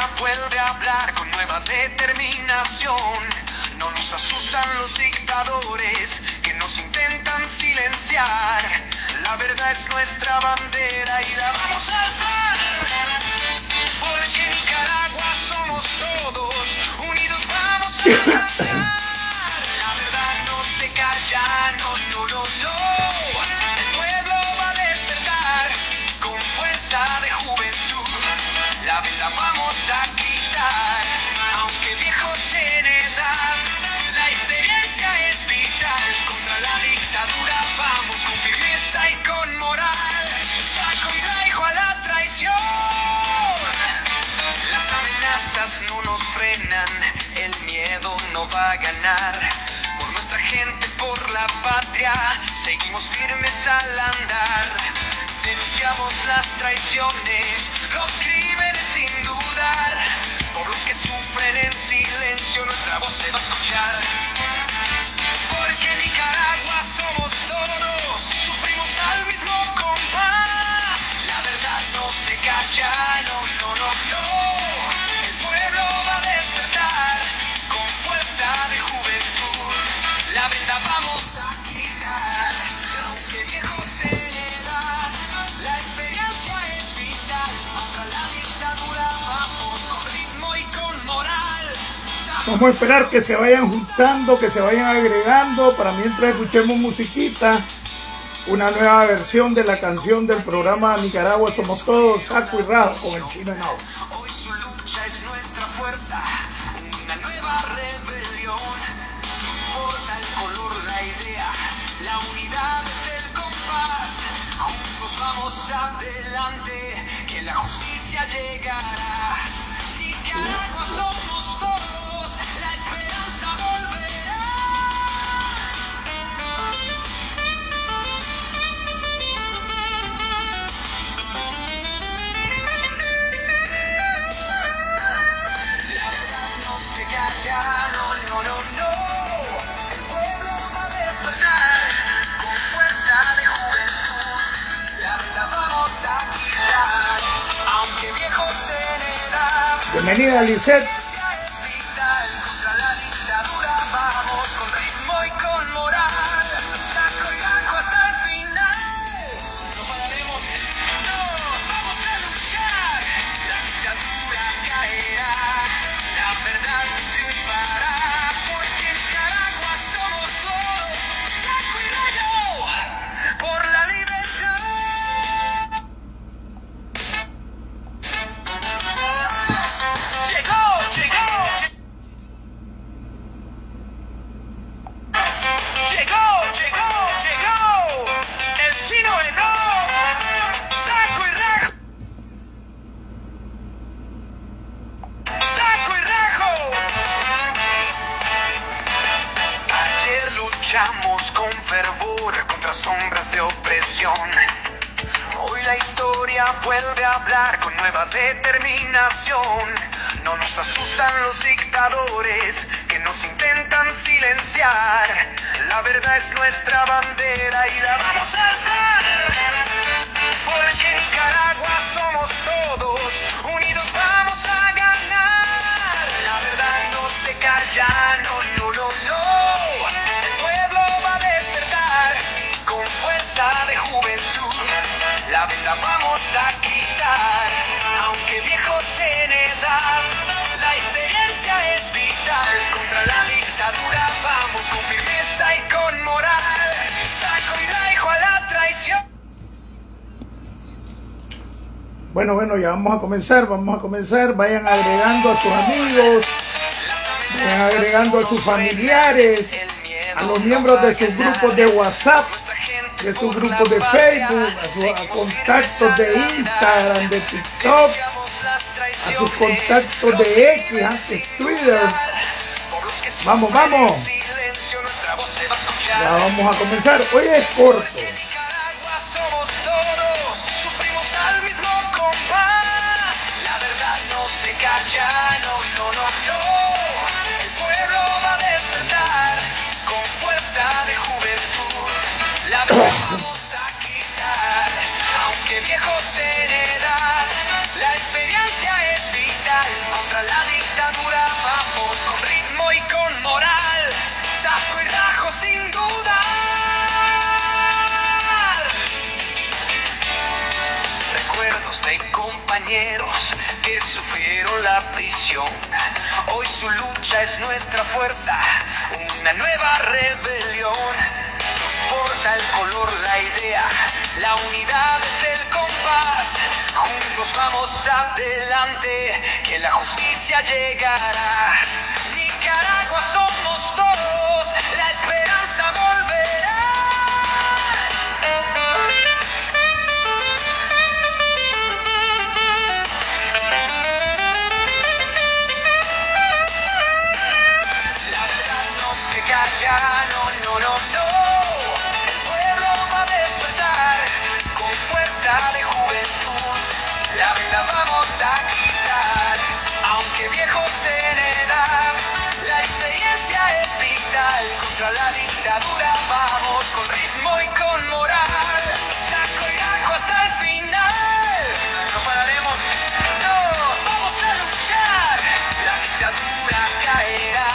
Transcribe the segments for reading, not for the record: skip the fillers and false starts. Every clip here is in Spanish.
historia vuelve a hablar con nueva determinación. No nos asustan los dictadores que nos intentan silenciar. La verdad es nuestra bandera y la vamos a alzar. Porque en Nicaragua somos todos, unidos vamos a cantar. La verdad no se calla, no, no, no, no. El pueblo va a despertar con fuerza de juventud. La venda vamos a quitar, aunque viejos en edad. La experiencia es vital, contra la dictadura vamos con firmeza y con moral. Saco y raijo a la traición. Las amenazas no nos frenan, el miedo no va a ganar. Por nuestra gente, por la patria, seguimos firmes al andar. Denunciamos las traiciones, los crímenes sin dudar. Por los que sufren en silencio, nuestra voz se va a escuchar. Porque en Nicaragua somos todos, sufrimos al mismo compás. La verdad no se calla, no, no, no, no. El pueblo va a despertar con fuerza de juventud. La venda vamos a quitar, aunque viejos en edad. La experiencia es vital, contra la dictadura vamos con ritmo y con moral. Vamos a esperar que se vayan juntando, que se vayan agregando, para mientras escuchemos musiquita. Una nueva versión de la canción del programa Nicaragua Somos Todos, Saco y Rajo, con el Chino Henao. Hoy su lucha es nuestra fuerza, una nueva rebelión. No importa el color, la idea, la unidad es el compás. Juntos vamos adelante, que la justicia llegará. Nicaragua somos todos, la esperanza volverá. La verdad no se calla, no, no, no, no. El pueblo va a despertar con fuerza de juventud. La verdad vamos a quitar, aunque viejos en edad. Bienvenida, Lisette. Es vital, contra la dictadura vamos con ritmo y con moral. Saco y rajo hasta el final. No pararemos, no, vamos a luchar. La dictadura caerá, la verdad triunfará. Porque en Nicaragua somos todos, saco y rayo, por la libertad. Llegó, llegó, llegó, llegó, llegó, el Chino Henao, saco y rajo, saco y rajo. Ayer luchamos con fervor contra sombras de opresión. Hoy la historia vuelve a hablar con nueva determinación. No nos asustan los dictadores que nos intentan silenciar. La verdad es nuestra bandera y la vamos a alzar. Porque en Nicaragua somos todos, unidos vamos a ganar. La verdad no se calla, no, no, no, no. El pueblo va a despertar con fuerza de juventud. La venda vamos a quitar, aunque viejos en edad. La experiencia es vital, contra la dictadura vamos con firmeza y con moral. Saco y raijo a la traición. Bueno, ya vamos a comenzar. Vayan agregando a sus amigos, vayan agregando a sus familiares, a los miembros de sus grupos de WhatsApp, de sus grupos de Facebook, a contactos de Instagram, de TikTok, a sus contactos de X, antes Twitter. Vamos. Ya vamos a comenzar. Hoy es corto. Nicaragua somos todos, sufrimos al mismo compás. La verdad no se calla, no, no, no, no. El pueblo va a despertar con fuerza de juventud. La verdad vamos a quitar, aunque viejos en edad. La experiencia es vital. compañeros que sufrieron la prisión. Hoy su lucha es nuestra fuerza, una nueva rebelión. Porta el color, la idea, la unidad es el compás. Juntos vamos adelante, que la justicia llegará. Nicaragua somos todos, la esperanza volverá. La verdad no se calla, no, no, no, no. El pueblo va a despertar con fuerza de juventud. La venda vamos a quitar, aunque viejos en edad. La experiencia es vital, contra la dictadura vamos con ritmo y con moral. Saco y ajo hasta el final, no pararemos, no, vamos a luchar. La dictadura caerá,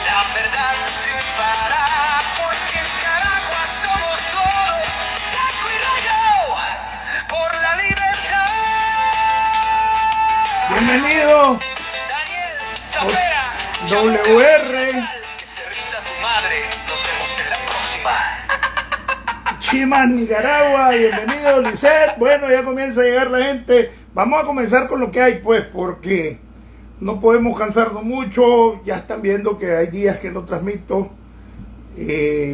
la verdad triunfará, porque en Nicaragua somos todos, saco y rayo, por la libertad. Bienvenido, Daniel Zapera, WR, que se rinda tu madre. Nos vemos en la próxima. Chimas, Nicaragua. Bienvenido, Lisette. Bueno, ya comienza a llegar la gente. Vamos a comenzar con lo que hay, pues, porque no podemos cansarnos mucho. Ya están viendo que hay días que no transmito.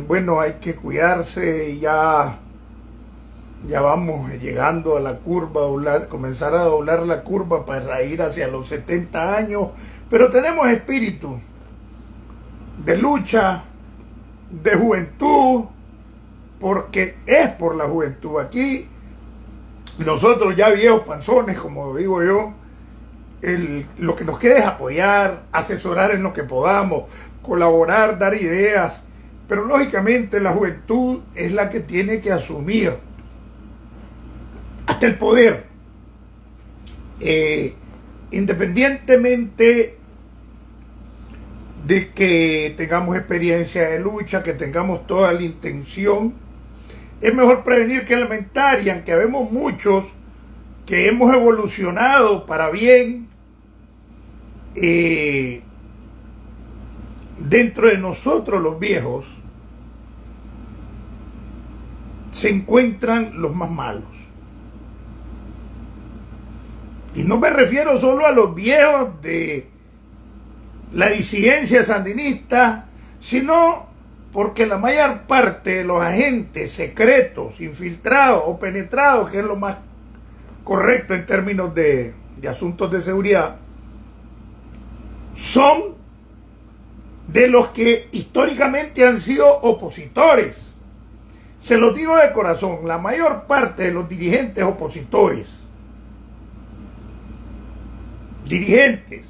Bueno, hay que cuidarse y ya vamos llegando a la curva, comenzar a doblar la curva para ir hacia los 70 años. Pero tenemos espíritu de lucha, de juventud, porque es por la juventud. Aquí nosotros ya viejos panzones, como digo yo, lo que nos queda es apoyar, asesorar en lo que podamos, colaborar, dar ideas, pero lógicamente la juventud es la que tiene que asumir hasta el poder, independientemente de que tengamos experiencia de lucha, que tengamos toda la intención. Es mejor prevenir que lamentar, y aunque vemos muchos que hemos evolucionado para bien, dentro de nosotros los viejos se encuentran los más malos. Y no me refiero solo a los viejos de la disidencia sandinista, sino porque la mayor parte de los agentes secretos, infiltrados o penetrados, que es lo más correcto en términos de asuntos de seguridad, son de los que históricamente han sido opositores. Se los digo de corazón, la mayor parte de los dirigentes opositores, dirigentes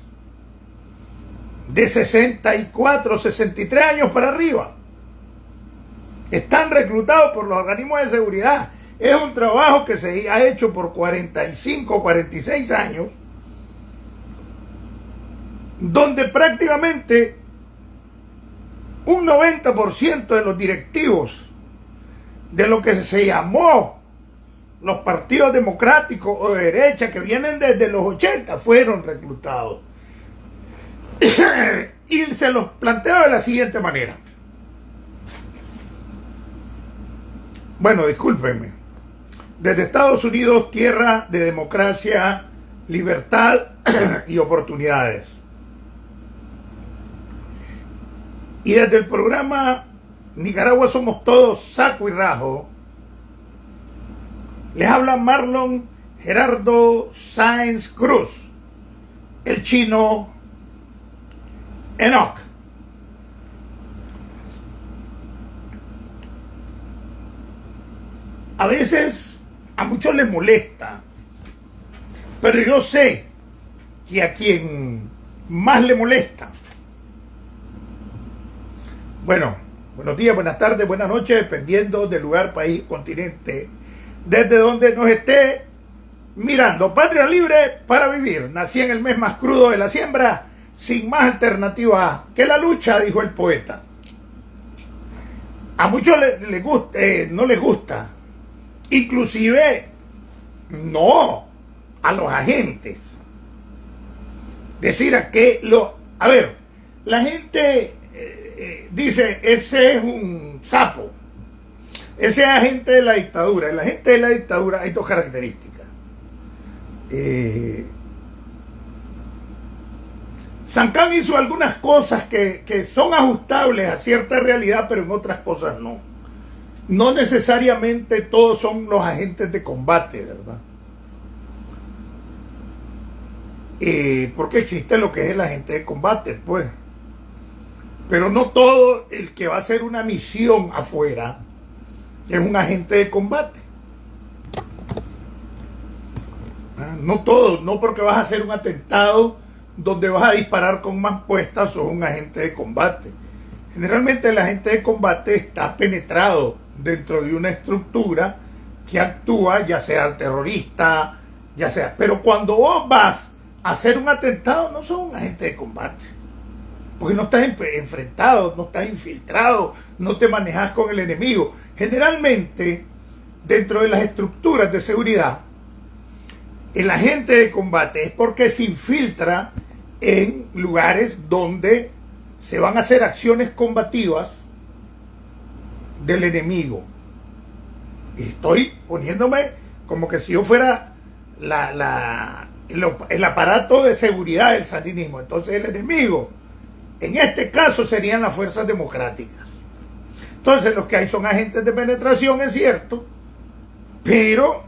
de 64, 63 años para arriba, están reclutados por los organismos de seguridad. Es un trabajo que se ha hecho por 45, 46 años, donde prácticamente un 90% de los directivos de lo que se llamó los partidos democráticos o de derecha, que vienen desde los 80, fueron reclutados. Y se los planteo de la siguiente manera. Bueno, discúlpenme. Desde Estados Unidos, tierra de democracia, libertad y oportunidades. Y desde el programa Nicaragua Somos Todos, Saco y Rajo, les habla Marlon Gerardo Sáenz Cruz, el chino Enoch. A veces a muchos les molesta, pero yo sé que a quien más le molesta, bueno, buenos días, buenas tardes, buenas noches, dependiendo del lugar, país, continente, desde donde nos esté mirando. Patria libre para vivir. Nací en el mes más crudo de la siembra, sin más alternativa que la lucha, dijo el poeta. A muchos no les gusta. Inclusive, no, a los agentes. Decir a ver, la gente dice, ese es un sapo, ese es agente de la dictadura. El agente de la dictadura hay dos características. Sankán hizo algunas cosas que son ajustables a cierta realidad, pero en otras cosas no. No necesariamente todos son los agentes de combate, ¿verdad? Porque existe lo que es el agente de combate, pues. Pero no todo el que va a hacer una misión afuera es un agente de combate. No todo, no porque vas a hacer un atentado donde vas a disparar con más puestas sos un agente de combate. Generalmente el agente de combate está penetrado dentro de una estructura que actúa, ya sea terrorista, ya sea. Pero cuando vos vas a hacer un atentado, no sos un agente de combate. Porque no estás enfrentado, no estás infiltrado, no te manejas con el enemigo. Generalmente, dentro de las estructuras de seguridad, el agente de combate es porque se infiltra en lugares donde se van a hacer acciones combativas del enemigo. Y estoy poniéndome como que si yo fuera el aparato de seguridad del sandinismo. Entonces el enemigo, en este caso, serían las fuerzas democráticas. Entonces los que hay son agentes de penetración, es cierto, pero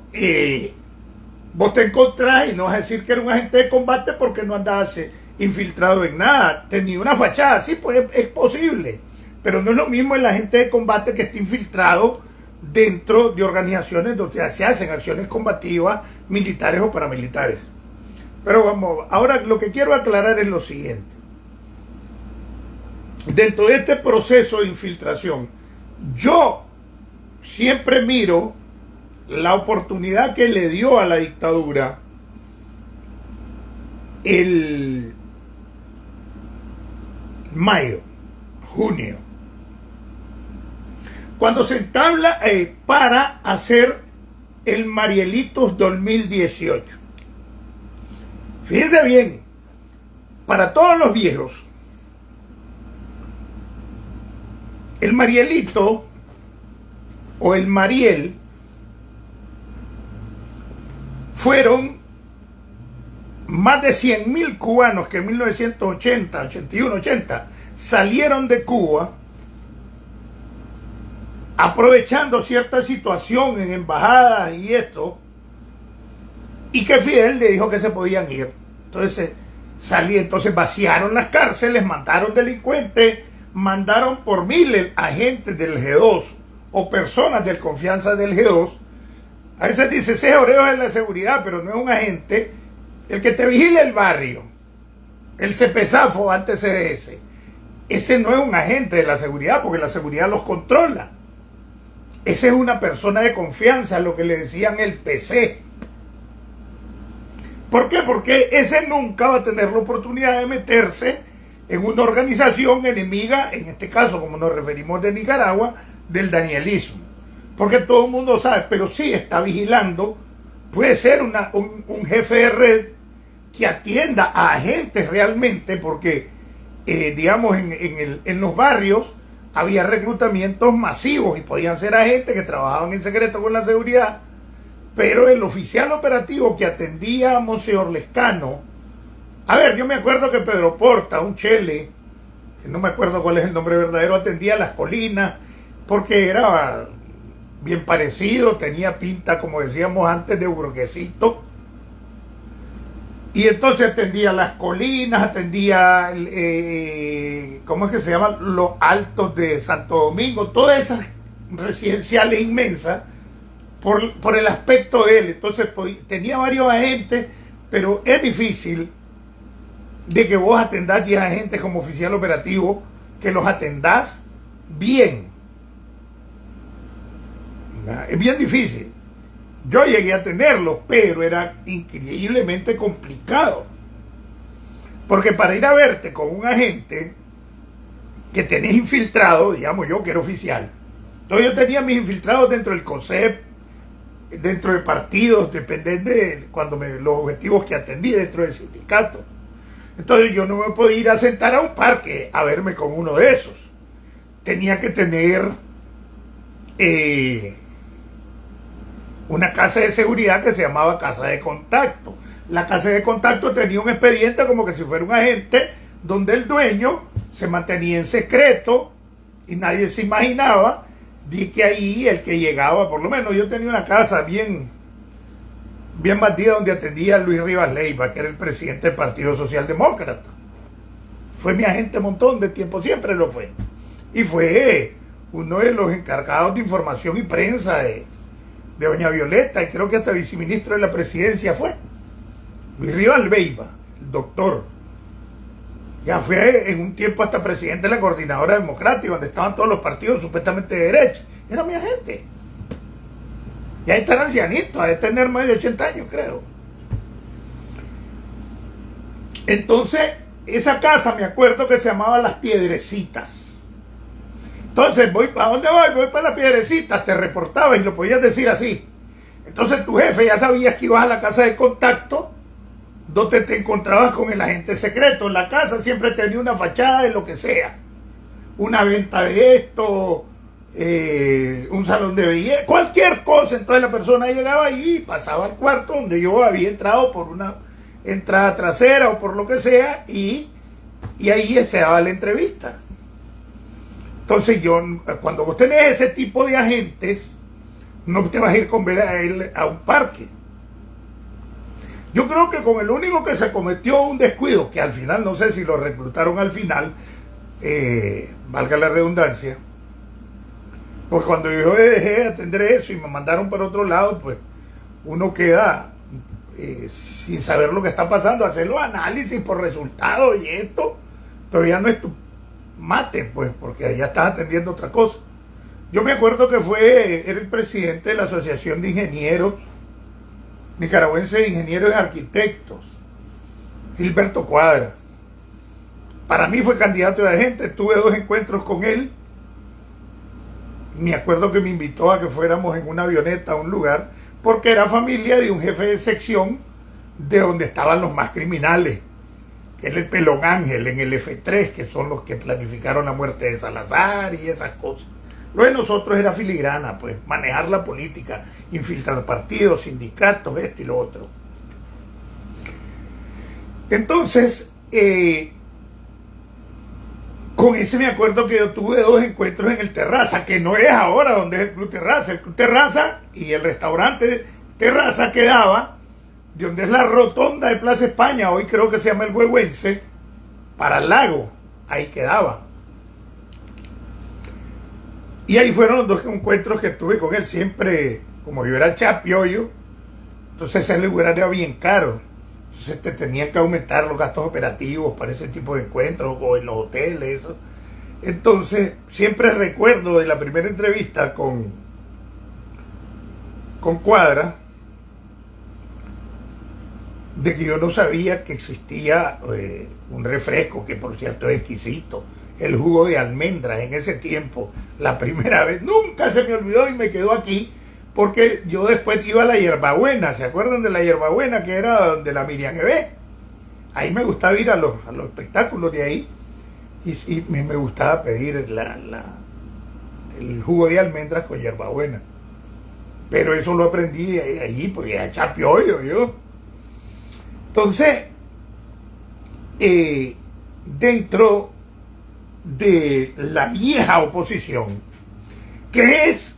vos te encontrás y no vas a decir que era un agente de combate porque no andabas infiltrado en nada. Tenía una fachada, sí, pues es posible, pero no es lo mismo el agente de combate que está infiltrado dentro de organizaciones donde se hacen acciones combativas, militares o paramilitares. Pero vamos, ahora lo que quiero aclarar es lo siguiente. Dentro de este proceso de infiltración, yo siempre miro la oportunidad que le dio a la dictadura el mayo, junio, cuando se entabla para hacer el Marielitos 2018. Fíjense bien, para todos los viejos, el Marielito o el Mariel fueron más de 100.000 cubanos que en 1980, 81, 80 salieron de Cuba aprovechando cierta situación en embajadas y esto, y que Fidel le dijo que se podían ir. Entonces entonces vaciaron las cárceles, mandaron delincuentes, mandaron por miles agentes del G2 o personas de confianza del G2. A veces dice, ese Oreo es la seguridad, pero no es un agente. El que te vigila el barrio, el CPSAFO antes CDS, ese no es un agente de la seguridad, porque la seguridad los controla. Ese es una persona de confianza, lo que le decían el PC. ¿Por qué? Porque ese nunca va a tener la oportunidad de meterse en una organización enemiga, en este caso, como nos referimos de Nicaragua, del danielismo. Porque todo el mundo sabe, pero sí está vigilando, puede ser un jefe de red que atienda a agentes realmente, porque, digamos, en los barrios había reclutamientos masivos y podían ser agentes que trabajaban en secreto con la seguridad, pero el oficial operativo que atendía a Monseñor Lescano, a ver, yo me acuerdo que Pedro Porta, un chele, que no me acuerdo cuál es el nombre verdadero, atendía Las Colinas, porque era bien parecido, tenía pinta, como decíamos antes, de burguesito. Y entonces atendía Las Colinas, atendía, ¿cómo es que se llama? Los Altos de Santo Domingo, todas esas residenciales inmensas, por el aspecto de él. Entonces tenía varios agentes, pero es difícil de que vos atendás 10 agentes como oficial operativo, que los atendás bien. Es bien difícil. Yo llegué a tenerlos, pero era increíblemente complicado. Porque para ir a verte con un agente que tenés infiltrado, digamos yo que era oficial, entonces yo tenía mis infiltrados dentro del COSEP, dentro de partidos, depende de los objetivos que atendí dentro del sindicato. Entonces yo no me podía ir a sentar a un parque a verme con uno de esos. Tenía que tener una casa de seguridad que se llamaba casa de contacto. La casa de contacto tenía un expediente como que si fuera un agente, donde el dueño se mantenía en secreto y nadie se imaginaba de que ahí el que llegaba, por lo menos yo tenía una casa bien bandida donde atendía a Luis Rivas Leiva, que era el presidente del Partido Socialdemócrata. Fue mi agente un montón de tiempo, siempre lo fue. Y fue uno de los encargados de información y prensa de doña Violeta, y creo que hasta viceministro de la presidencia fue. Luis Rivas Leiva, el doctor. Ya fue en un tiempo hasta presidente de la Coordinadora Democrática, donde estaban todos los partidos supuestamente de derecha. Era mi agente. Ya está ancianito, ha de tener más de 80 años, creo. Entonces, esa casa me acuerdo que se llamaba Las Piedrecitas. Entonces, ¿a dónde voy? Voy para Las Piedrecitas, te reportabas y lo podías decir así. Entonces tu jefe ya sabías que ibas a la casa de contacto, donde te encontrabas con el agente secreto. La casa siempre tenía una fachada de lo que sea. Una venta de esto, un salón de belleza, cualquier cosa. Entonces la persona llegaba ahí, pasaba al cuarto donde yo había entrado por una entrada trasera o por lo que sea, y ahí se daba la entrevista. Entonces cuando vos tenés ese tipo de agentes, no te vas a ir con ver a él a un parque. Yo creo que con el único que se cometió un descuido, que al final, no sé si lo reclutaron al final, valga la redundancia, pues cuando yo dejé de atender eso y me mandaron para otro lado, pues uno queda sin saber lo que está pasando, hacer los análisis por resultados y esto, pero ya no es tu mate, pues, porque ya estás atendiendo otra cosa. Yo me acuerdo que era el presidente de la Asociación de Ingenieros Nicaragüense de Ingenieros y Arquitectos, Gilberto Cuadra. Para mí fue candidato de agente, tuve 2 encuentros con él. Me acuerdo que me invitó a que fuéramos en una avioneta a un lugar, porque era familia de un jefe de sección de donde estaban los más criminales, que era el Pelón Ángel en el F3, que son los que planificaron la muerte de Salazar y esas cosas. Lo de nosotros era filigrana, pues, manejar la política, infiltrar partidos, sindicatos, esto y lo otro. Entonces, con ese me acuerdo que yo tuve 2 encuentros en el Terraza, que no es ahora donde es el Club Terraza. El Club Terraza y el restaurante Terraza quedaba de donde es la rotonda de Plaza España, hoy creo que se llama el Huehuense, para el lago, ahí quedaba. Y ahí fueron los 2 encuentros que tuve con él. Siempre, como yo era chapiollo, entonces ese lugar era bien caro. Entonces te tenían que aumentar los gastos operativos para ese tipo de encuentros, o en los hoteles, eso. Entonces, siempre recuerdo de la primera entrevista con Cuadra, de que yo no sabía que existía un refresco, que por cierto es exquisito, el jugo de almendras en ese tiempo, la primera vez, nunca se me olvidó y me quedó aquí, porque yo después iba a la Hierbabuena. ¿Se acuerdan de la Hierbabuena, que era de la Miriam Ebé? Ahí me gustaba ir a los espectáculos de ahí, y me gustaba pedir el jugo de almendras con hierbabuena. Pero eso lo aprendí allí, pues ya chapiollo yo. Entonces, dentro de la vieja oposición, que es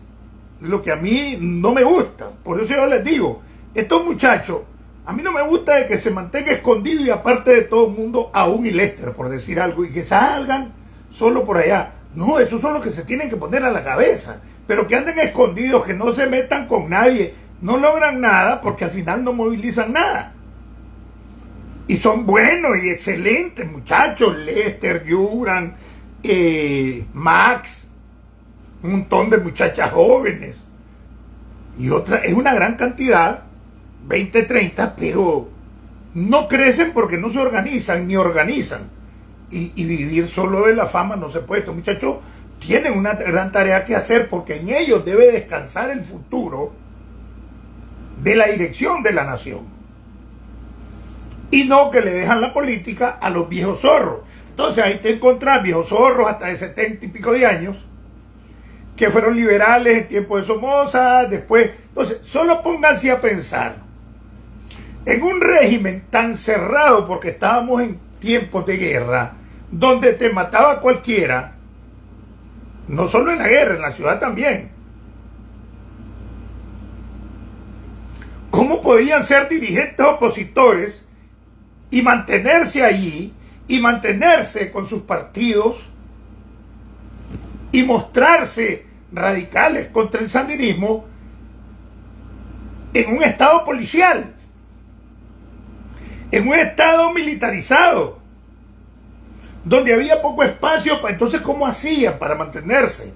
lo que a mí no me gusta, por eso yo les digo, estos muchachos, a mí no me gusta de que se mantenga escondido y aparte de todo el mundo, aún y Lester, por decir algo, y que salgan solo por allá. No, esos son los que se tienen que poner a la cabeza, pero que anden escondidos, que no se metan con nadie, no logran nada porque al final no movilizan nada. Y son buenos y excelentes muchachos, Lester, Yuran, Max, un montón de muchachas jóvenes. Y otra, es una gran cantidad, 20, 30, pero no crecen porque no se organizan, ni organizan. Y vivir solo de la fama no se puede. Estos muchachos tienen una gran tarea que hacer porque en ellos debe descansar el futuro de la dirección de la nación. Y no que le dejan la política a los viejos zorros. Entonces ahí te encontrás viejos zorros hasta de 70 y pico de años, que fueron liberales en tiempo de Somoza, después. Entonces, solo pónganse a pensar, en un régimen tan cerrado, porque estábamos en tiempos de guerra, donde te mataba cualquiera, no solo en la guerra, en la ciudad también. ¿Cómo podían ser dirigentes opositores y mantenerse allí y mantenerse con sus partidos y mostrarse radicales contra el sandinismo en un estado policial, en un estado militarizado, donde había poco espacio? Entonces, ¿cómo hacían para mantenerse?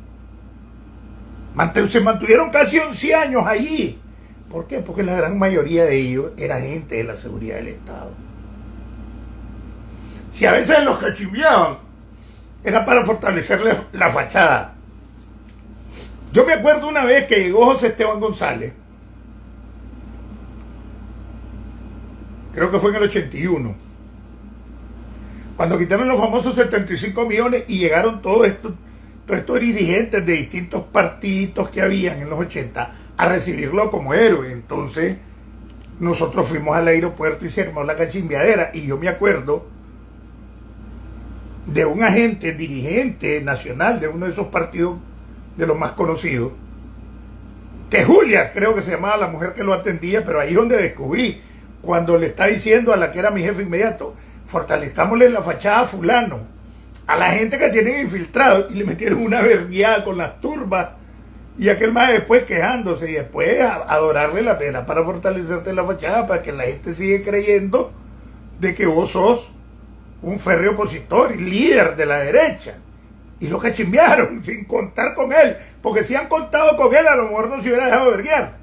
Se mantuvieron casi 11 años allí. ¿Por qué? Porque la gran mayoría de ellos era gente de la seguridad del Estado. Si a veces los cachimbeaban, era para fortalecerle la fachada. Yo me acuerdo una vez que llegó José Esteban González, creo que fue en el 81, cuando quitaron los famosos 75 millones y llegaron todos estos dirigentes de distintos partidos que habían en los 80 a recibirlo como héroe. Entonces nosotros fuimos al aeropuerto y se armó la cachimbeadera, y yo me acuerdo de un agente dirigente nacional de uno de esos partidos de los más conocidos, que Julia creo que se llamaba la mujer que lo atendía, pero ahí es donde descubrí, cuando le está diciendo a la que era mi jefe inmediato, fortalezcámosle la fachada a fulano, a la gente que tienen infiltrado, y le metieron una vergueada con las turbas, y aquel más después quejándose, y después adorarle la pena para fortalecerte la fachada, para que la gente siga creyendo de que vos sos un férreo opositor y líder de la derecha. Y lo cachimbearon sin contar con él, porque si han contado con él, a lo mejor no se hubiera dejado verguear.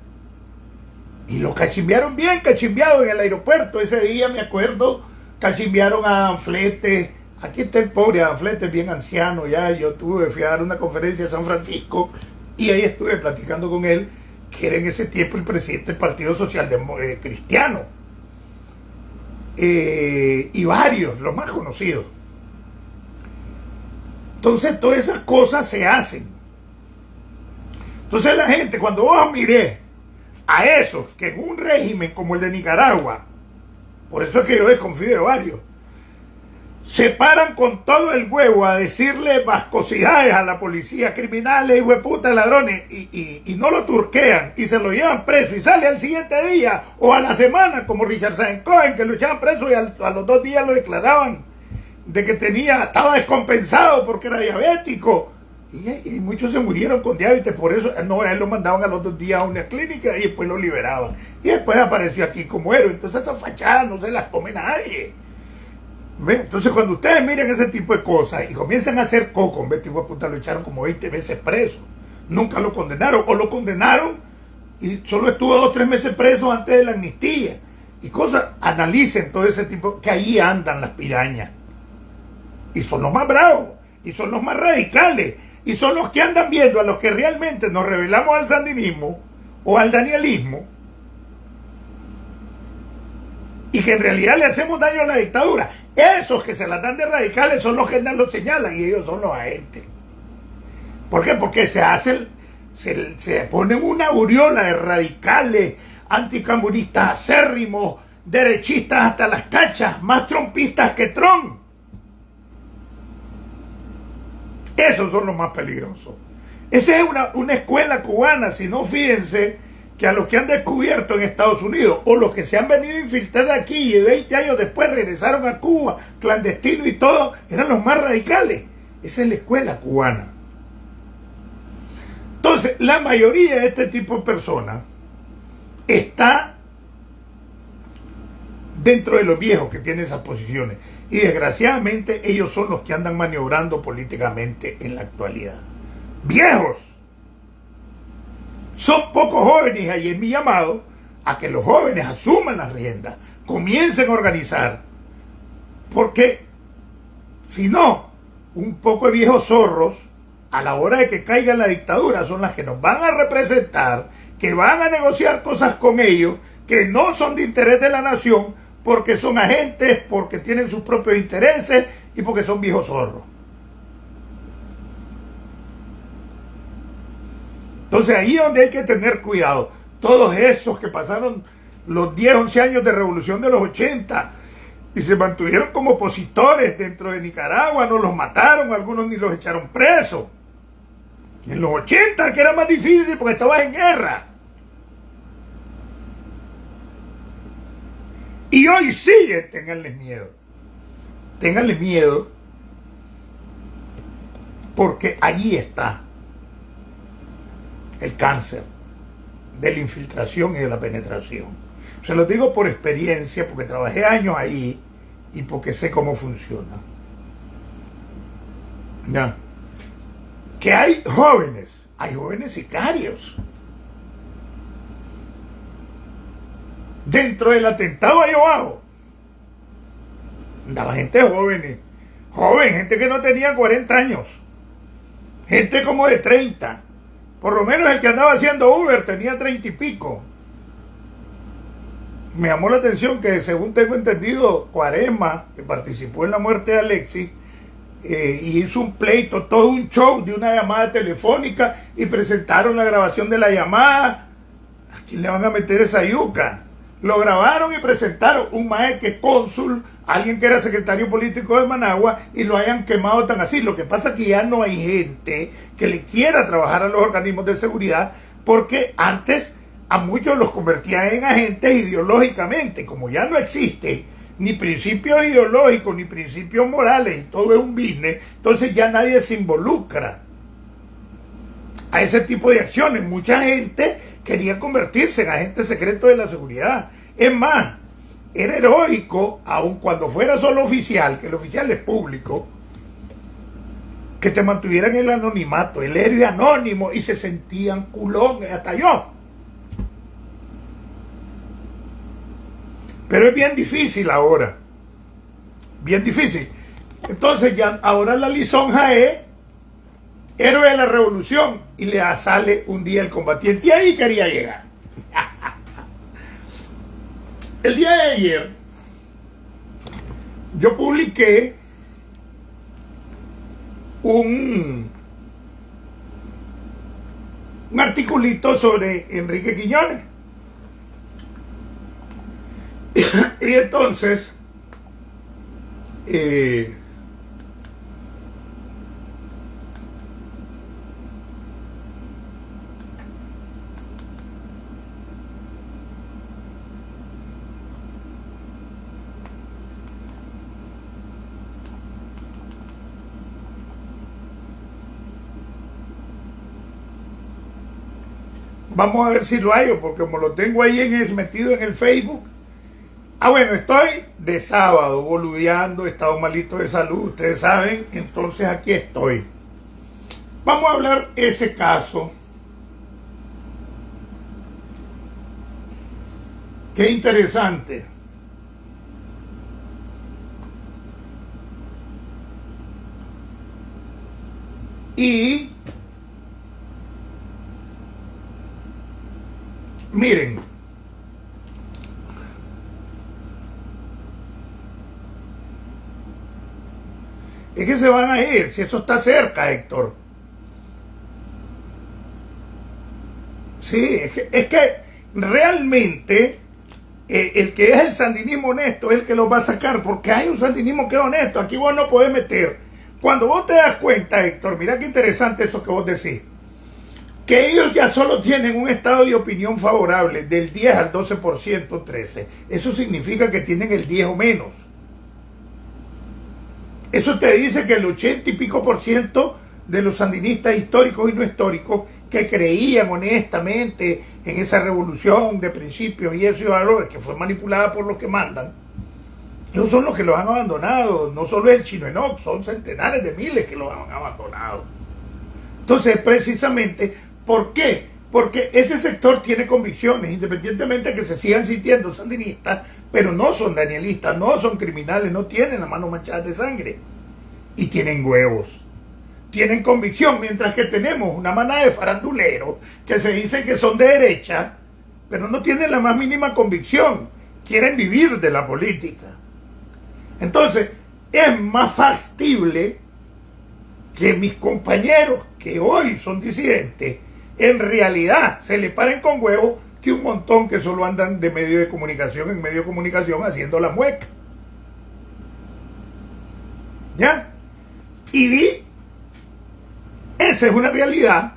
Y lo cachimbearon bien, cachimbeado en el aeropuerto. Ese día me acuerdo, cachimbearon a Anflete. Aquí está el pobre Anflete, bien anciano ya. Yo fui a dar una conferencia en San Francisco y ahí estuve platicando con él, que era en ese tiempo el presidente del Partido Social Cristiano. Y varios, los más conocidos. Entonces todas esas cosas se hacen. Entonces la gente, cuando vos miré a esos que en un régimen como el de Nicaragua, por eso es que yo desconfío de varios, se paran con todo el huevo a decirle vascosidades a la policía, criminales, hueputas, ladrones, y no lo turquean y se lo llevan preso y sale al siguiente día o a la semana, como Richard Sáenz-Cohen, que lo echaban preso y a los 2 días lo declaraban de que estaba descompensado porque era diabético, y muchos se murieron con diabetes. Por eso a él lo mandaban a los 2 días a una clínica y después lo liberaban, y después apareció aquí como héroe. Entonces esas fachadas no se las come nadie. Entonces cuando ustedes miren ese tipo de cosas y comienzan a hacer coco, lo echaron como 20 meses preso, nunca lo condenaron, o lo condenaron y solo estuvo 2 o 3 meses preso antes de la amnistía y cosas. Analicen todo ese tipo, que ahí andan las pirañas, y son los más bravos, y son los más radicales, y son los que andan viendo a los que realmente nos rebelamos al sandinismo o al danielismo, y que en realidad le hacemos daño a la dictadura. Esos que se las dan de radicales son los que los señalan, y ellos son los agentes. ¿Por qué? Porque se ponen una aureola de radicales, anticomunistas acérrimos, derechistas hasta las cachas, más trompistas que Trump. Esos son los más peligrosos. Esa es una escuela cubana. Si no, fíjense que a los que han descubierto en Estados Unidos, o los que se han venido a infiltrar aquí y 20 años después regresaron a Cuba, clandestino y todo, eran los más radicales. Esa es la escuela cubana. Entonces, la mayoría de este tipo de personas está dentro de los viejos que tienen esas posiciones. Y desgraciadamente ellos son los que andan maniobrando políticamente en la actualidad. ¡Viejos! Son pocos jóvenes, ahí es mi llamado a que los jóvenes asuman las riendas, comiencen a organizar, porque si no, un poco de viejos zorros, a la hora de que caiga la dictadura, son las que nos van a representar que van a negociar cosas con ellos que no son de interés de la nación, porque son agentes, porque tienen sus propios intereses y porque son viejos zorros. Entonces ahí es donde hay que tener cuidado. Todos esos que pasaron los 10, 11 años de revolución de los 80 y se mantuvieron como opositores dentro de Nicaragua, no los mataron, algunos ni los echaron presos. En los 80, que era más difícil porque estabas en guerra. Y hoy sigue, ténganles miedo. Ténganles miedo, porque allí está el cáncer de la infiltración y de la penetración. Se los digo por experiencia, porque trabajé años ahí y porque sé cómo funciona. Ya. Que hay jóvenes sicarios. Dentro del atentado ahí abajo andaba gente joven, gente que no tenía 40 años, gente como de 30. Por lo menos el que andaba haciendo Uber tenía 30 y pico. Me llamó la atención que, según tengo entendido, Cuaresma, que participó en la muerte de Alexis, y hizo un pleito, todo un show de una llamada telefónica, y presentaron la grabación de la llamada. ¿A quién le van a meter esa yuca? Lo grabaron y presentaron un maestro que es cónsul, alguien que era secretario político de Managua, y lo hayan quemado tan así. Lo que pasa es que ya no hay gente que le quiera trabajar a los organismos de seguridad, porque antes a muchos los convertían en agentes ideológicamente. Como ya no existe ni principios ideológicos ni principios morales y todo es un business, entonces ya nadie se involucra a ese tipo de acciones. Mucha gente quería convertirse en agente secreto de la seguridad. Es más, era heroico, aun cuando fuera solo oficial, que el oficial es público, que te mantuvieran en el anonimato, el héroe anónimo, y se sentían culones, hasta yo. Pero es bien difícil ahora, bien difícil. Entonces ya ahora la lisonja es héroe de la revolución, y le sale un día el combatiente, y ahí quería llegar. El día de ayer yo publiqué un articulito sobre Enrique Quiñones. Y entonces vamos a ver si lo hallo, porque como lo tengo ahí metido en el Facebook. Bueno, estoy de sábado boludeando, he estado malito de salud, ustedes saben, entonces aquí estoy. Vamos a hablar ese caso. Qué interesante. Y miren, es que se van a ir, si eso está cerca, Héctor. Sí, es que realmente el que es el sandinismo honesto es el que los va a sacar, porque hay un sandinismo que es honesto. Aquí vos no podés meter. Cuando vos te das cuenta, Héctor, mira qué interesante eso que vos decís, que ellos ya solo tienen un estado de opinión favorable del 10 al 12%, 13%. Eso significa que tienen el 10 o menos. Eso te dice que el 80 y pico % de los sandinistas históricos y no históricos que creían honestamente en esa revolución de principios y esos valores que fue manipulada por los que mandan, ellos son los que los han abandonado. No solo es el Chino Enoch, son centenares de miles que los han abandonado. Entonces, precisamente, ¿por qué? Porque ese sector tiene convicciones, independientemente de que se sigan sintiendo sandinistas, pero no son danielistas, no son criminales, no tienen las manos manchadas de sangre. Y tienen huevos. tienen convicción, mientras que tenemos una manada de faranduleros que se dicen que son de derecha, pero no tienen la más mínima convicción, quieren vivir de la política. Entonces, es más factible que mis compañeros que hoy son disidentes, en realidad se le paren con huevos que un montón que solo andan de medio de comunicación en medio de comunicación haciendo la mueca. ¿Ya? Y esa es una realidad,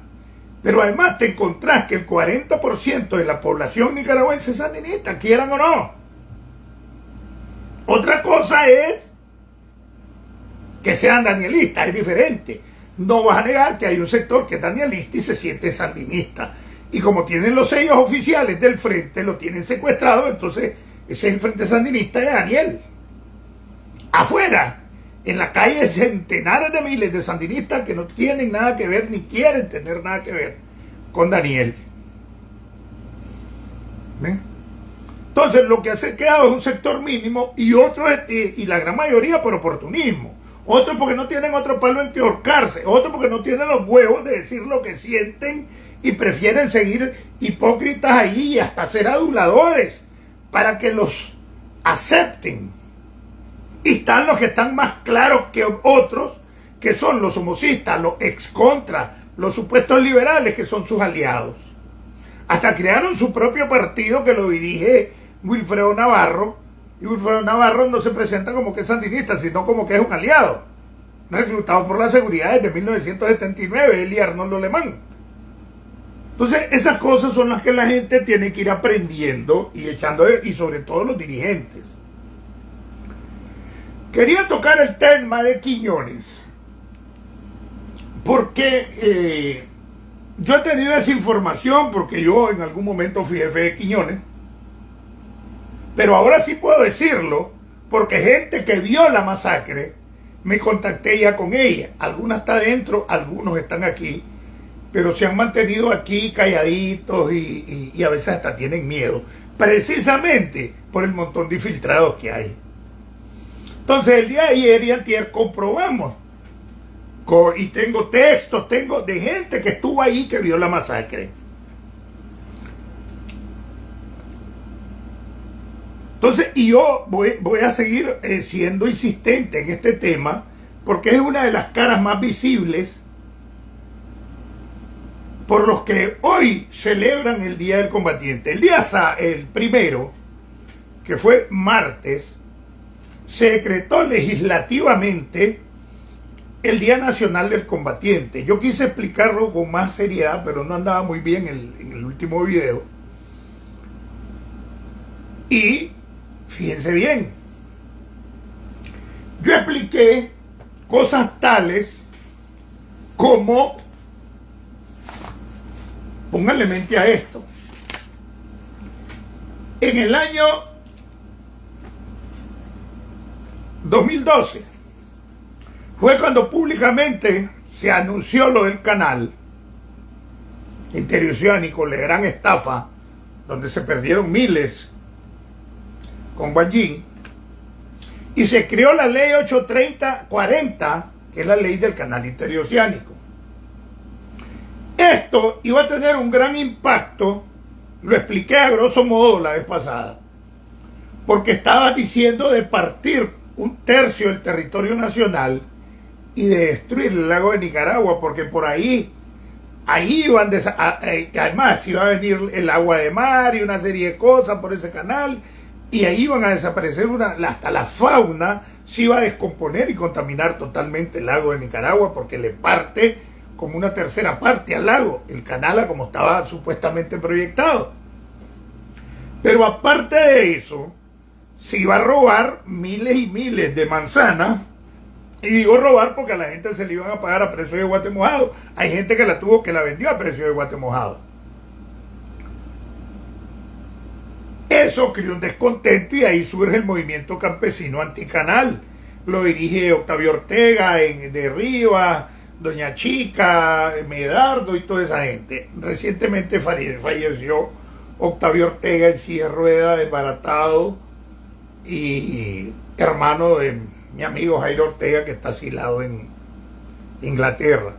pero además te encontrás que el 40% de la población nicaragüense es sandinista, quieran o no. Otra cosa es que sean danielistas, es diferente. No vas a negar que hay un sector que es danielista y se siente sandinista. Y como tienen los sellos oficiales del frente, lo tienen secuestrado, entonces ese es el Frente Sandinista de Daniel. Afuera, en la calle, centenares de miles de sandinistas que no tienen nada que ver, ni quieren tener nada que ver con Daniel. ¿Ven? Entonces, lo que ha quedado es un sector mínimo y otros, y la gran mayoría por oportunismo. Otros porque no tienen otro palo en que ahorcarse. Otros porque no tienen los huevos de decir lo que sienten y prefieren seguir hipócritas ahí y hasta ser aduladores para que los acepten. Y están los que están más claros que otros, que son los somocistas, los ex-contra, los supuestos liberales, que son sus aliados. Hasta crearon su propio partido que lo dirige Wilfredo Navarro, y Wilfredo Navarro no se presenta como que es sandinista, sino como que es un aliado, reclutado por la seguridad desde 1979, él y Arnoldo Alemán. Entonces, esas cosas son las que la gente tiene que ir aprendiendo y echando, y sobre todo los dirigentes. Quería tocar el tema de Quiñones, porque yo he tenido esa información, porque yo en algún momento fui jefe de Quiñones, pero ahora sí puedo decirlo, porque gente que vio la masacre, me contacté ya con ella. Algunas está adentro, algunos están aquí, pero se han mantenido aquí calladitos y a veces hasta tienen miedo, precisamente por el montón de infiltrados que hay. Entonces el día de ayer y antier comprobamos, y tengo textos, tengo de gente que estuvo ahí que vio la masacre. Entonces, y yo voy a seguir siendo insistente en este tema, porque es una de las caras más visibles por los que hoy celebran el Día del Combatiente. El primero, que fue martes, se decretó legislativamente el Día Nacional del Combatiente. Yo quise explicarlo con más seriedad, pero no andaba muy bien en el último video. Y fíjense bien, yo expliqué cosas tales como, pónganle mente a esto, en el año 2012 fue cuando públicamente se anunció lo del canal interoceánico, la gran estafa, donde se perdieron miles con Guanyin, y se creó la ley 830-40, que es la ley del canal interoceánico. Esto iba a tener un gran impacto, lo expliqué a grosso modo la vez pasada, porque estaba diciendo de partir 1/3 del territorio nacional y de destruir el lago de Nicaragua, porque por ahí iban, además iba a venir el agua de mar y una serie de cosas por ese canal, y ahí iban a desaparecer hasta la fauna, se iba a descomponer y contaminar totalmente el lago de Nicaragua, porque le parte como una tercera parte al lago, el canal como estaba supuestamente proyectado. Pero aparte de eso, se iba a robar miles y miles de manzanas, y digo robar porque a la gente se le iban a pagar a precio de guate mojado. Hay gente que la vendió a precio de guate mojado. Eso creó un descontento y ahí surge el movimiento campesino anticanal. Lo dirige Octavio Ortega de Rivas, Doña Chica, Medardo y toda esa gente. Recientemente falleció Octavio Ortega en silla de ruedas, desbaratado, y hermano de mi amigo Jairo Ortega, que está asilado en Inglaterra.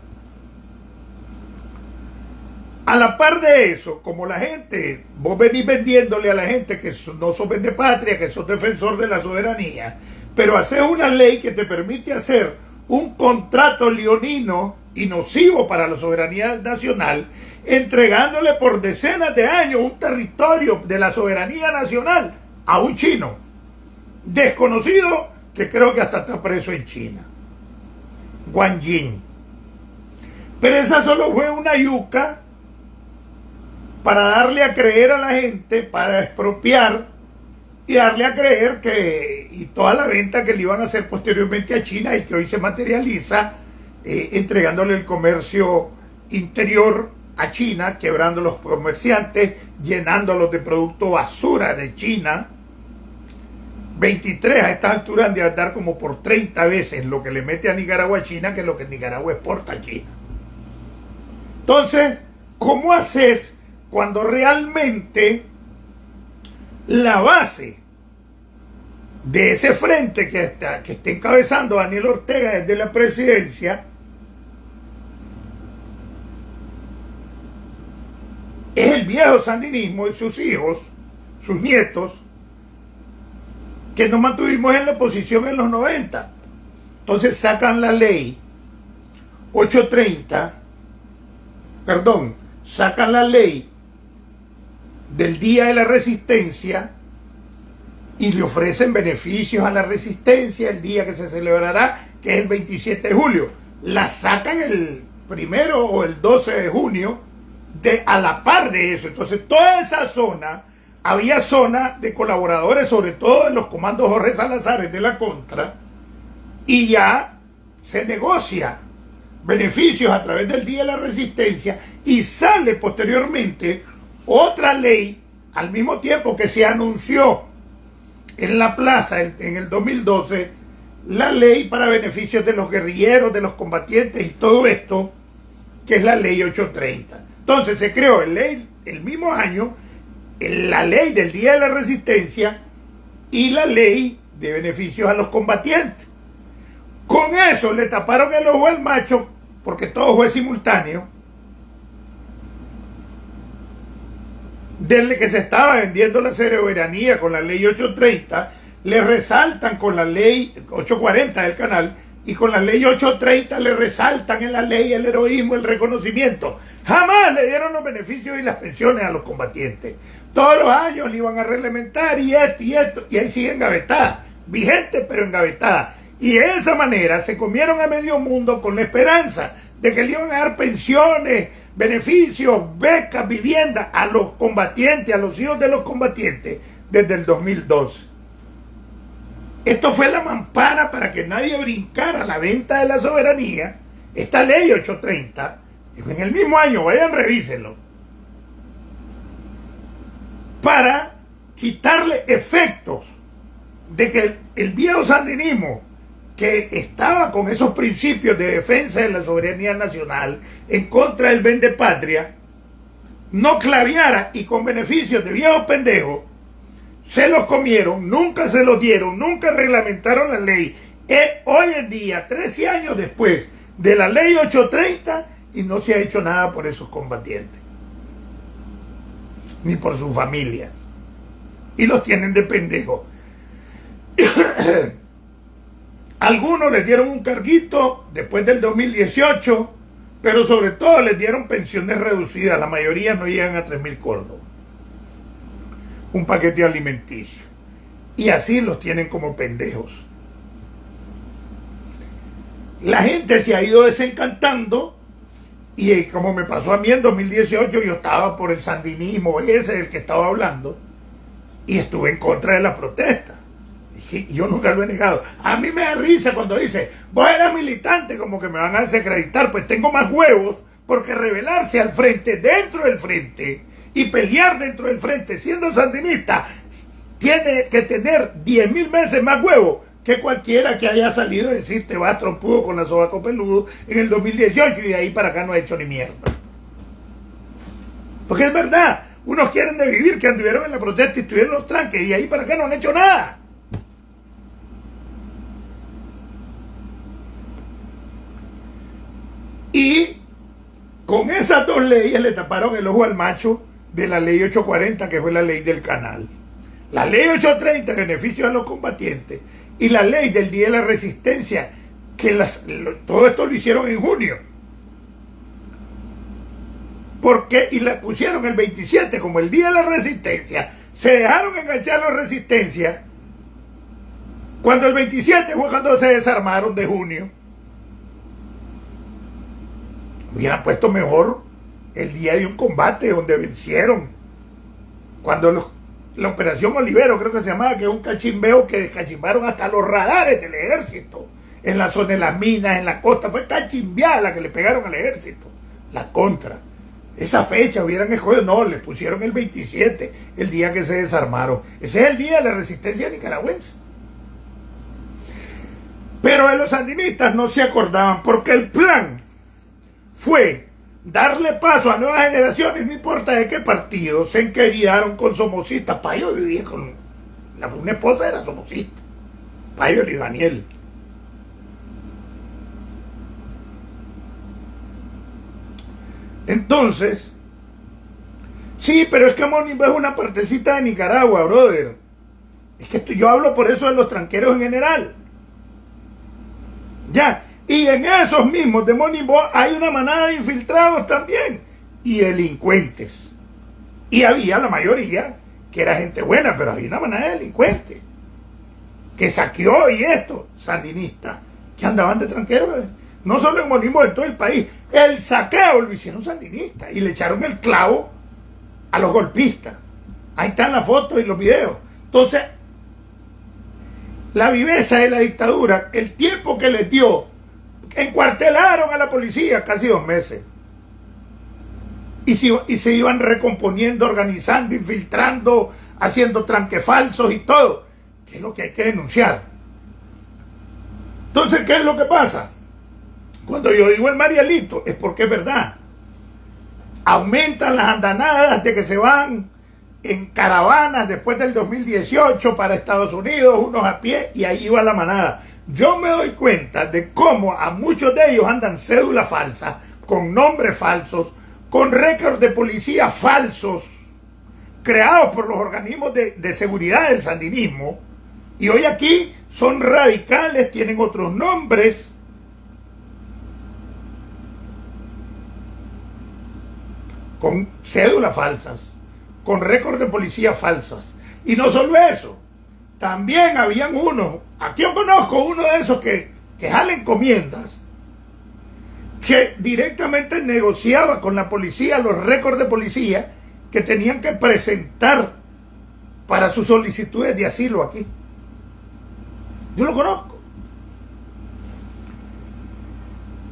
A la par de eso, como la gente, vos venís vendiéndole a la gente que no sos vendepatria, que sos defensor de la soberanía, pero haces una ley que te permite hacer un contrato leonino y nocivo para la soberanía nacional, entregándole por decenas de años un territorio de la soberanía nacional a un chino desconocido que creo que hasta está preso en China, Wang Jing. Pero esa solo fue una yuca para darle a creer a la gente, para expropiar y darle a creer que y toda la venta que le iban a hacer posteriormente a China y que hoy se materializa entregándole el comercio interior a China, quebrando los comerciantes, llenándolos de producto basura de China. 23 a estas alturas han de andar como por 30 veces lo que le mete a Nicaragua a China que lo que Nicaragua exporta a China. Entonces, ¿cómo haces cuando realmente la base de ese frente que está encabezando Daniel Ortega desde la presidencia es el viejo sandinismo y sus hijos, sus nietos, que nos mantuvimos en la oposición en los 90? Entonces sacan la ley 830, sacan la ley del Día de la Resistencia y le ofrecen beneficios a la resistencia el día que se celebrará, que es el 27 de julio. La sacan el 1 o el 12 de junio a la par de eso. Entonces toda esa zona, había zona de colaboradores, sobre todo en los comandos Jorge Salazar de la Contra, y ya se negocia beneficios a través del Día de la Resistencia y sale posteriormente otra ley al mismo tiempo que se anunció en la plaza en el 2012 la ley para beneficios de los guerrilleros, de los combatientes y todo esto, que es la ley 830. Entonces se creó el mismo año la ley del Día de la Resistencia y la ley de beneficios a los combatientes. Con eso le taparon el ojo al macho, porque todo fue simultáneo, desde que se estaba vendiendo la soberanía con la ley 830, le resaltan con la ley 840 del canal, y con la ley 830 le resaltan en la ley el heroísmo, el reconocimiento. Jamás le dieron los beneficios y las pensiones a los combatientes. Todos los años le iban a reglamentar y esto, y ahí sigue engavetada, vigente pero engavetada. Y de esa manera se comieron a medio mundo con la esperanza de que le iban a dar pensiones, beneficios, becas, viviendas a los combatientes, a los hijos de los combatientes, desde el 2012. Esto fue la mampara para que nadie brincara la venta de la soberanía. Esta ley 830, en el mismo año, vayan, revísenlo, para quitarle efectos de que el viejo sandinismo, que estaba con esos principios de defensa de la soberanía nacional en contra del vendepatria, no claveara y con beneficios de viejos pendejos, se los comieron, nunca se los dieron, nunca reglamentaron la ley. Hoy en día, 13 años después de la ley 830, y no se ha hecho nada por esos combatientes, ni por sus familias, y los tienen de pendejos. Algunos les dieron un carguito después del 2018, pero sobre todo les dieron pensiones reducidas. La mayoría no llegan a 3.000 córdobas. Un paquete alimenticio. Y así los tienen como pendejos. La gente se ha ido desencantando, y como me pasó a mí en 2018, yo estaba por el sandinismo, ese del que estaba hablando, y estuve en contra de la protesta. Yo nunca lo he negado. A mí me da risa cuando dice, vos eras militante, como que me van a desacreditar. Pues tengo más huevos, porque rebelarse al frente, dentro del frente, y pelear dentro del frente siendo sandinista, tiene que tener 10.000 veces más huevos que cualquiera que haya salido a decir te vas trompudo con la sobaco peludo en el 2018 y de ahí para acá no ha hecho ni mierda. Porque es verdad, unos quieren de vivir que anduvieron en la protesta y estuvieron los tranques y de ahí para acá no han hecho nada. Y con esas dos leyes le taparon el ojo al macho de la ley 840, que fue la ley del canal. La ley 830, beneficio a los combatientes, y la ley del Día de la Resistencia, que todo esto lo hicieron en junio. Y la pusieron el 27 como el Día de la Resistencia. Se dejaron enganchar los Resistencias cuando el 27 fue cuando se desarmaron de junio. Hubieran puesto mejor el día de un combate donde vencieron. Cuando la Operación Olivero, creo que se llamaba, que es un cachimbeo que descachimbaron hasta los radares del ejército. En la zona de las minas, en la costa, fue cachimbeada la que le pegaron al ejército. La contra. Esa fecha hubieran escogido, no, les pusieron el 27, el día que se desarmaron. Ese es el día de la resistencia nicaragüense. Pero de los sandinistas no se acordaban, porque el plan fue darle paso a nuevas generaciones, no importa de qué partido, se enqueridaron con somocistas. Payo vivía con una esposa, era somocista, Payo y Daniel. Entonces, sí, pero es que Monimbo es una partecita de Nicaragua, brother. Es que yo hablo por eso de los tranqueros en general. Ya, y en esos mismos de Monimbo hay una manada de infiltrados también y delincuentes. Y había la mayoría que era gente buena, pero había una manada de delincuentes que saqueó y esto, sandinistas, que andaban de tranqueros. No solo en Monimbo, en todo el país. El saqueo lo hicieron sandinistas y le echaron el clavo a los golpistas. Ahí están las fotos y los videos. Entonces, la viveza de la dictadura, el tiempo que les dio, encuartelaron a la policía casi 2 meses. Y se iban recomponiendo, organizando, infiltrando, haciendo tranquefalsos y todo. Que es lo que hay que denunciar. Entonces, ¿qué es lo que pasa? Cuando yo digo el Marielito, es porque es verdad. Aumentan las andanadas de que se van en caravanas después del 2018 para Estados Unidos, unos a pie, y ahí va la manada. Yo me doy cuenta de cómo a muchos de ellos andan cédulas falsas, con nombres falsos, con récords de policía falsos, creados por los organismos de seguridad del sandinismo, y hoy aquí son radicales, tienen otros nombres. Con cédulas falsas, con récords de policía falsas. Y no solo eso, también habían unos, aquí yo conozco uno de esos que jala encomiendas, que directamente negociaba con la policía los récords de policía que tenían que presentar para sus solicitudes de asilo aquí. Yo lo conozco.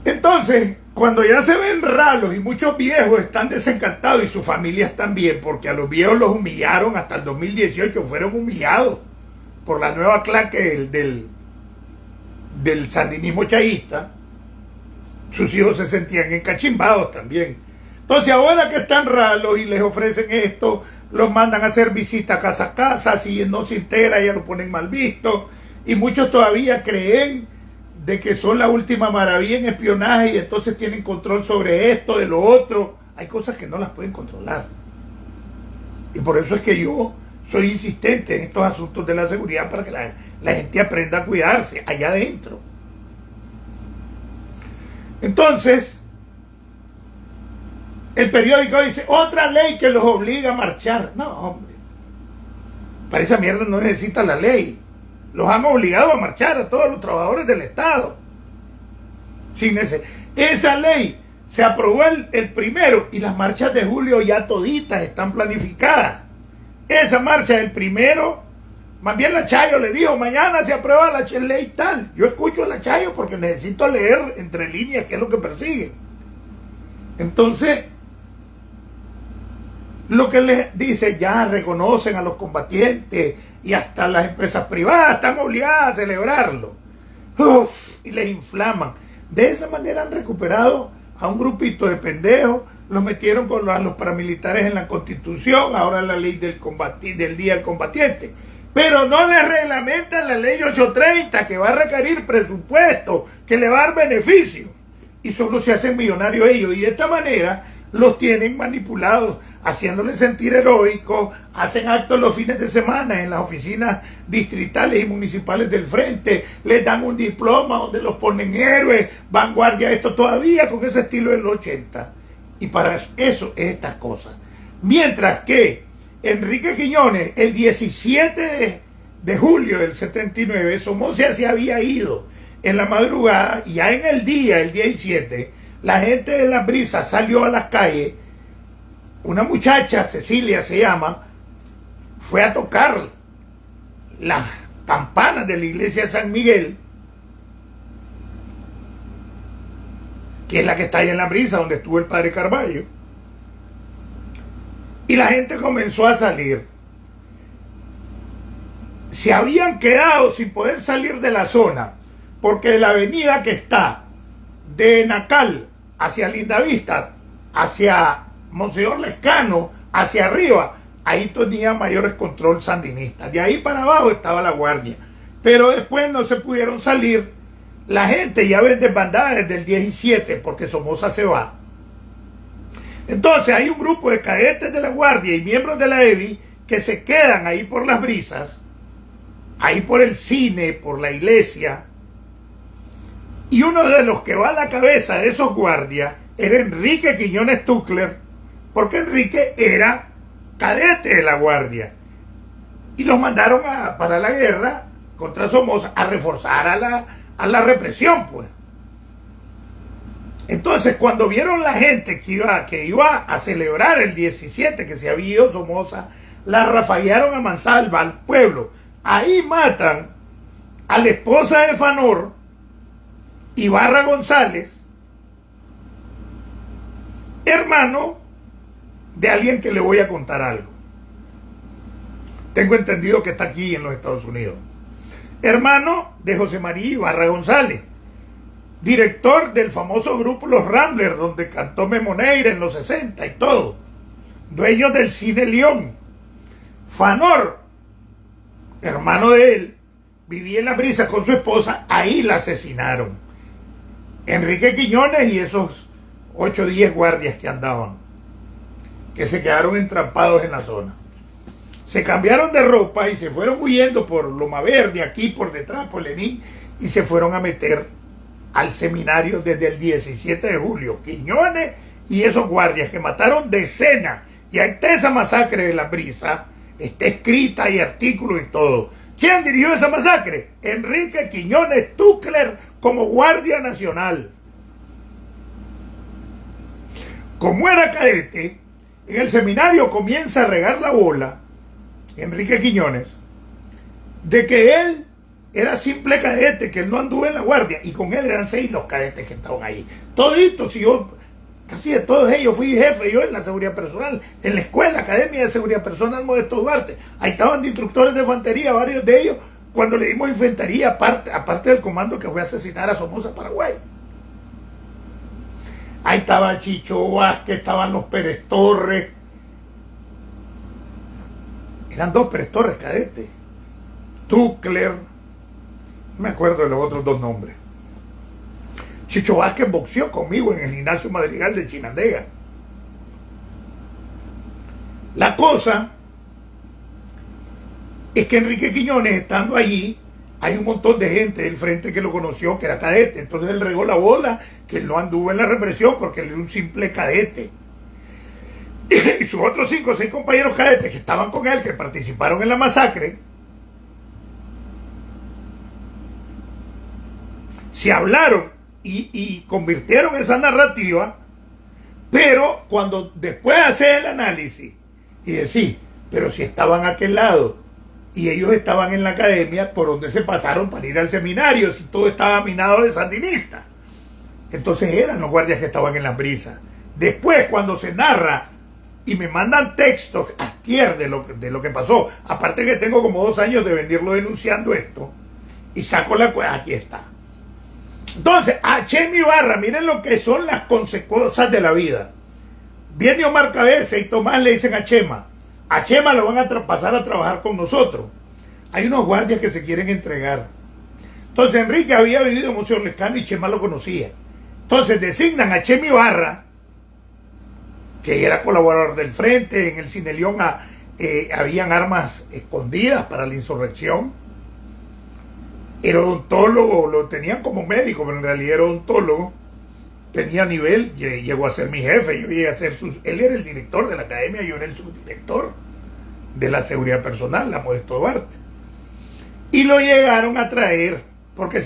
Entonces, cuando ya se ven raros y muchos viejos están desencantados y sus familias también, porque a los viejos los humillaron hasta el 2018, fueron humillados por la nueva claque del sandinismo chaísta, sus hijos se sentían encachimbados también. Entonces ahora que están raros y les ofrecen esto, los mandan a hacer visitas casa a casa, si no se entera ya lo ponen mal visto, y muchos todavía creen de que son la última maravilla en espionaje y entonces tienen control sobre esto, de lo otro. Hay cosas que no las pueden controlar. Y por eso es que yo soy insistente en estos asuntos de la seguridad para que la gente aprenda a cuidarse allá adentro. Entonces, el periódico dice, otra ley que los obliga a marchar. No, hombre. Para esa mierda no necesita la ley. Los han obligado a marchar a todos los trabajadores del Estado. Esa ley se aprobó el primero y las marchas de julio ya toditas están planificadas. Esa marcha del primero, más bien la Chayo le dijo, mañana se aprueba la ley tal. Yo escucho a la Chayo porque necesito leer entre líneas qué es lo que persigue. Entonces, lo que les dice, ya reconocen a los combatientes y hasta las empresas privadas están obligadas a celebrarlo. Uf, y les inflaman. De esa manera han recuperado a un grupito de pendejos, los metieron con los paramilitares en la Constitución, ahora la ley del Día del Combatiente. Pero no les reglamentan la ley 830, que va a requerir presupuesto, que le va a dar beneficio. y solo se hacen millonarios ellos. Y de esta manera los tienen manipulados, haciéndoles sentir heroicos, hacen actos los fines de semana en las oficinas distritales y municipales del frente, les dan un diploma donde los ponen héroes, vanguardia, esto todavía con ese estilo del 80. Y para eso es estas cosas. Mientras que Enrique Quiñones, el 17 de julio del 79, Somoza se había ido en la madrugada, y ya en el 17, la gente de Las Brisas salió a las calles. Una muchacha, Cecilia se llama, fue a tocar las campanas de la iglesia de San Miguel, que es la que está ahí en La Brisa, donde estuvo el padre Carballo, y la gente comenzó a salir. Se habían quedado sin poder salir de la zona, porque la avenida que está de Nacal hacia Lindavista, hacia Monseñor Lescano, hacia arriba, ahí tenía mayores control sandinista. De ahí para abajo estaba la guardia. Pero después no se pudieron salir. La gente ya ve desbandada desde el 17, porque Somoza se va. Entonces hay un grupo de cadetes de la guardia y miembros de la EBI que se quedan ahí por Las Brisas, ahí por el cine, por la iglesia. Y uno de los que va a la cabeza de esos guardias era Enrique Quiñones Tuckler, porque Enrique era cadete de la guardia. Y los mandaron para la guerra contra Somoza, a reforzar a la represión, pues. Entonces, cuando vieron la gente que iba a celebrar el 17, que se había ido Somoza, la rafaguearon a mansalva al pueblo. Ahí matan a la esposa de Fanor, Ibarra González, hermano de alguien que le voy a contar algo. Tengo entendido que está aquí en los Estados Unidos. Hermano de José María Ibarra González, director del famoso grupo Los Ramblers, donde cantó Memoneira en los 60 y todo. Dueño del Cine León. Fanor, hermano de él, vivía en La Brisa con su esposa, ahí la asesinaron. Enrique Quiñones y esos 8 o 10 guardias que andaban, que se quedaron entrampados en la zona. Se cambiaron de ropa y se fueron huyendo por Loma Verde, aquí por detrás, por Lenín, y se fueron a meter al seminario desde el 17 de julio. Quiñones y esos guardias que mataron decenas. Y ahí está esa masacre de La Brisa, está escrita, hay artículos y todo. ¿Quién dirigió esa masacre? Enrique Quiñones Tuckler, como guardia nacional. Como era cadete, en el seminario comienza a regar la bola, Enrique Quiñones, de que él era simple cadete, que él no anduvo en la guardia, y con él eran 6 los cadetes que estaban ahí. Toditos, y yo, casi de todos ellos, fui jefe yo en la seguridad personal, en la escuela, Academia de Seguridad Personal Modesto Duarte. Ahí estaban de instructores de infantería, varios de ellos, cuando le dimos infantería, aparte del comando que fue a asesinar a Somoza, Paraguay. Ahí estaba Chicho Vázquez, estaban los Pérez Torres. Eran 2 Pérez Torres cadetes. Tuckler, no me acuerdo de los otros 2 nombres. Chicho Vázquez boxeó conmigo en el gimnasio Madrigal de Chinandega. La cosa es que Enrique Quiñones, estando allí, hay un montón de gente del frente que lo conoció, que era cadete. Entonces él regó la bola, que él no anduvo en la represión porque él era un simple cadete. Y sus otros 5 o 6 compañeros cadetes que estaban con él, que participaron en la masacre, se hablaron y convirtieron esa narrativa. Pero cuando después hace el análisis y decís, pero si estaban a aquel lado y ellos estaban en la academia, ¿por donde se pasaron para ir al seminario si todo estaba minado de sandinistas? Entonces eran los guardias que estaban en Las Brisas. Después, cuando se narra y me mandan textos astier de lo que pasó, aparte que tengo como 2 años de venirlo denunciando esto, y saco la cuenta, aquí está. Entonces, a Chema Ibarra, miren lo que son las consecuencias de la vida. Viene Omar Cabeza y Tomás le dicen a Chema lo van a pasar a trabajar con nosotros. Hay unos guardias que se quieren entregar. Entonces Enrique había vivido en Monseñor Lescano y Chema lo conocía. Entonces designan a Chema Ibarra, que era colaborador del Frente. En el Cine León habían armas escondidas para la insurrección. Era odontólogo, lo tenían como médico, pero en realidad era odontólogo. Tenía nivel, llegó a ser mi jefe, yo llegué a ser él era el director de la academia, yo era el subdirector de la seguridad personal, la Modesto Duarte. Y lo llegaron a traer,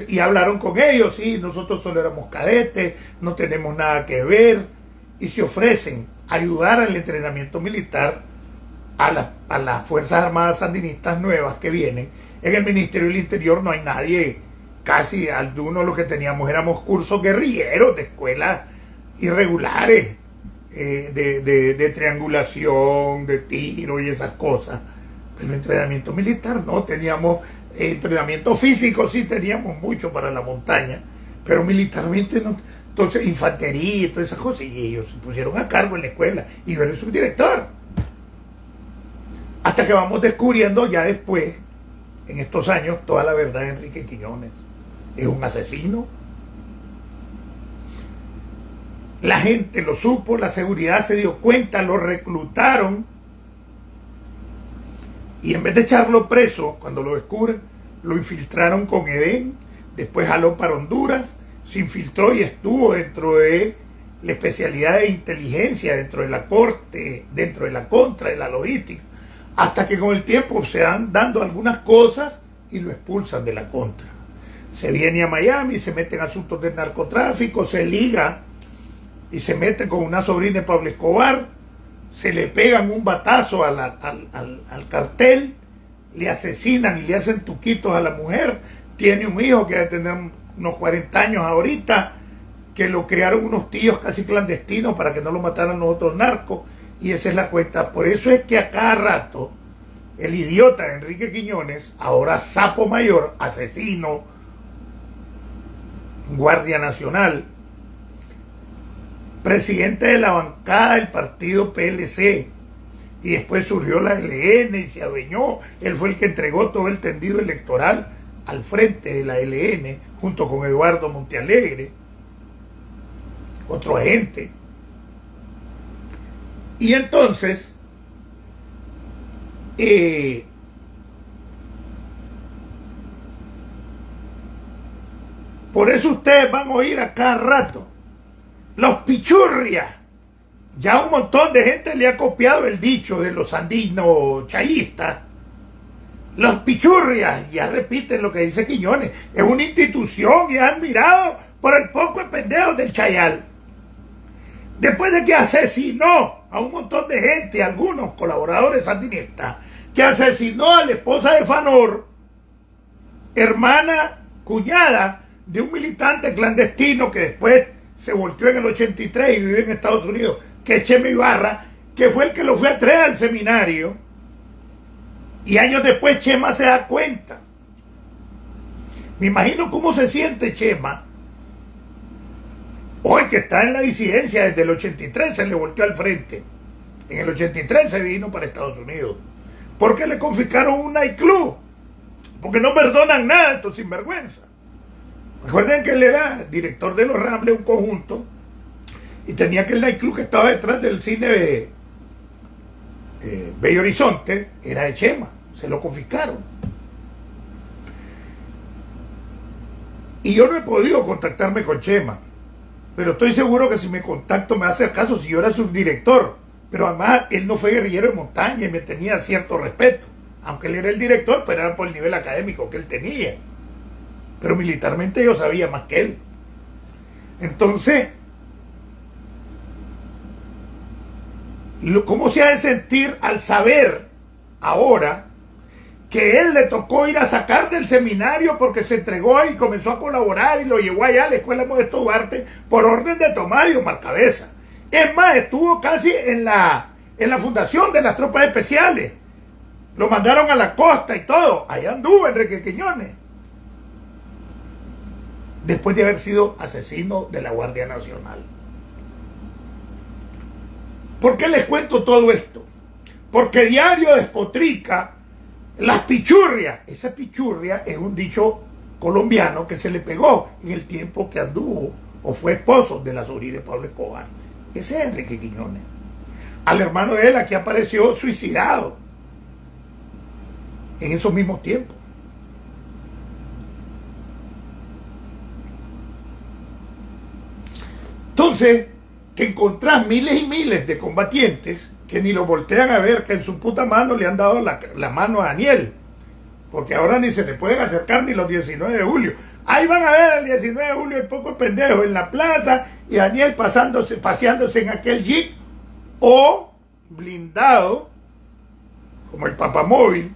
y hablaron con ellos, sí, nosotros solo éramos cadetes, no tenemos nada que ver, y se ofrecen a ayudar al entrenamiento militar a las Fuerzas Armadas Sandinistas nuevas que vienen. En el Ministerio del Interior no hay nadie, casi algunos los que teníamos éramos cursos guerrilleros de escuelas irregulares, de triangulación, de tiro y esas cosas. Pero entrenamiento militar no, teníamos entrenamiento físico, sí teníamos mucho para la montaña, pero militarmente no. Entonces infantería y todas esas cosas, y ellos se pusieron a cargo en la escuela, y yo era el subdirector. Hasta que vamos descubriendo ya después, en estos años, toda la verdad de Enrique Quiñones. Es un asesino. La gente lo supo, la seguridad se dio cuenta, lo reclutaron, y en vez de echarlo preso, cuando lo descubren, lo infiltraron con Edén, después jaló para Honduras, se infiltró y estuvo dentro de la especialidad de inteligencia, dentro de la corte, dentro de la contra, de la logística, hasta que con el tiempo se van dando algunas cosas y lo expulsan de la contra. Se viene a Miami, se mete en asuntos de narcotráfico, se liga y se mete con una sobrina de Pablo Escobar, se le pegan un batazo al cartel, le asesinan y le hacen tuquitos a la mujer, tiene un hijo que debe tener unos 40 años ahorita, que lo crearon unos tíos casi clandestinos para que no lo mataran los otros narcos, y esa es la cuenta. Por eso es que a cada rato el idiota de Enrique Quiñones, ahora sapo mayor, asesino, guardia nacional, presidente de la bancada del partido PLC, y después surgió la LN y se adueñó. Él fue el que entregó todo el tendido electoral al frente de la LN, junto con Eduardo Montealegre, otro agente. Y entonces, por eso ustedes van a oír a cada rato los pichurrias. Ya un montón de gente le ha copiado el dicho de los andinos chayistas. Los pichurrias, ya repiten lo que dice Quiñones, es una institución y es admirado por el poco de pendejos del Chayal. Después de que asesinó a un montón de gente, algunos colaboradores sandinistas, que asesinó a la esposa de Fanor, hermana, cuñada de un militante clandestino que después se volteó en el 83 y vive en Estados Unidos, que es Chema Ibarra, que fue el que lo fue a traer al seminario, y años después Chema se da cuenta. Me imagino cómo se siente Chema hoy, que está en la disidencia desde el 83, se le volteó al frente. En el 83 se vino para Estados Unidos, porque le confiscaron un nightclub, porque no perdonan nada a estos sinvergüenzas. Recuerden que él era director de Los Rambles, un conjunto, y tenía que el nightclub que estaba detrás del cine de Bello Horizonte era de Chema, se lo confiscaron. Y yo no he podido contactarme con Chema, pero estoy seguro que si me contacto me hace caso si yo era subdirector. Pero además él no fue guerrillero de montaña y me tenía cierto respeto, aunque él era el director, pero era por el nivel académico que él tenía. Pero militarmente yo sabía más que él. Entonces, ¿cómo se ha de sentir al saber ahora que él le tocó ir a sacar del seminario porque se entregó y comenzó a colaborar y lo llevó allá a la Escuela Modesto Duarte por orden de Tomás y Omar Cabeza? Es más, estuvo casi en la fundación de las tropas especiales. Lo mandaron a la costa y todo. Allá anduvo Enrique Quiñones, después de haber sido asesino de la Guardia Nacional. ¿Por qué les cuento todo esto? Porque diario despotrica las pichurrias. Esa pichurria es un dicho colombiano que se le pegó en el tiempo que anduvo o fue esposo de la sobrina de Pablo Escobar. Ese es Enrique Quiñones. Al hermano de él aquí apareció suicidado en esos mismos tiempos. Entonces, que encontrás miles y miles de combatientes que ni lo voltean a ver, que en su puta mano le han dado la mano a Daniel, porque ahora ni se le pueden acercar ni los 19 de julio. Ahí van a ver el 19 de julio el poco pendejo en la plaza y Daniel paseándose en aquel jeep o blindado como el papamóvil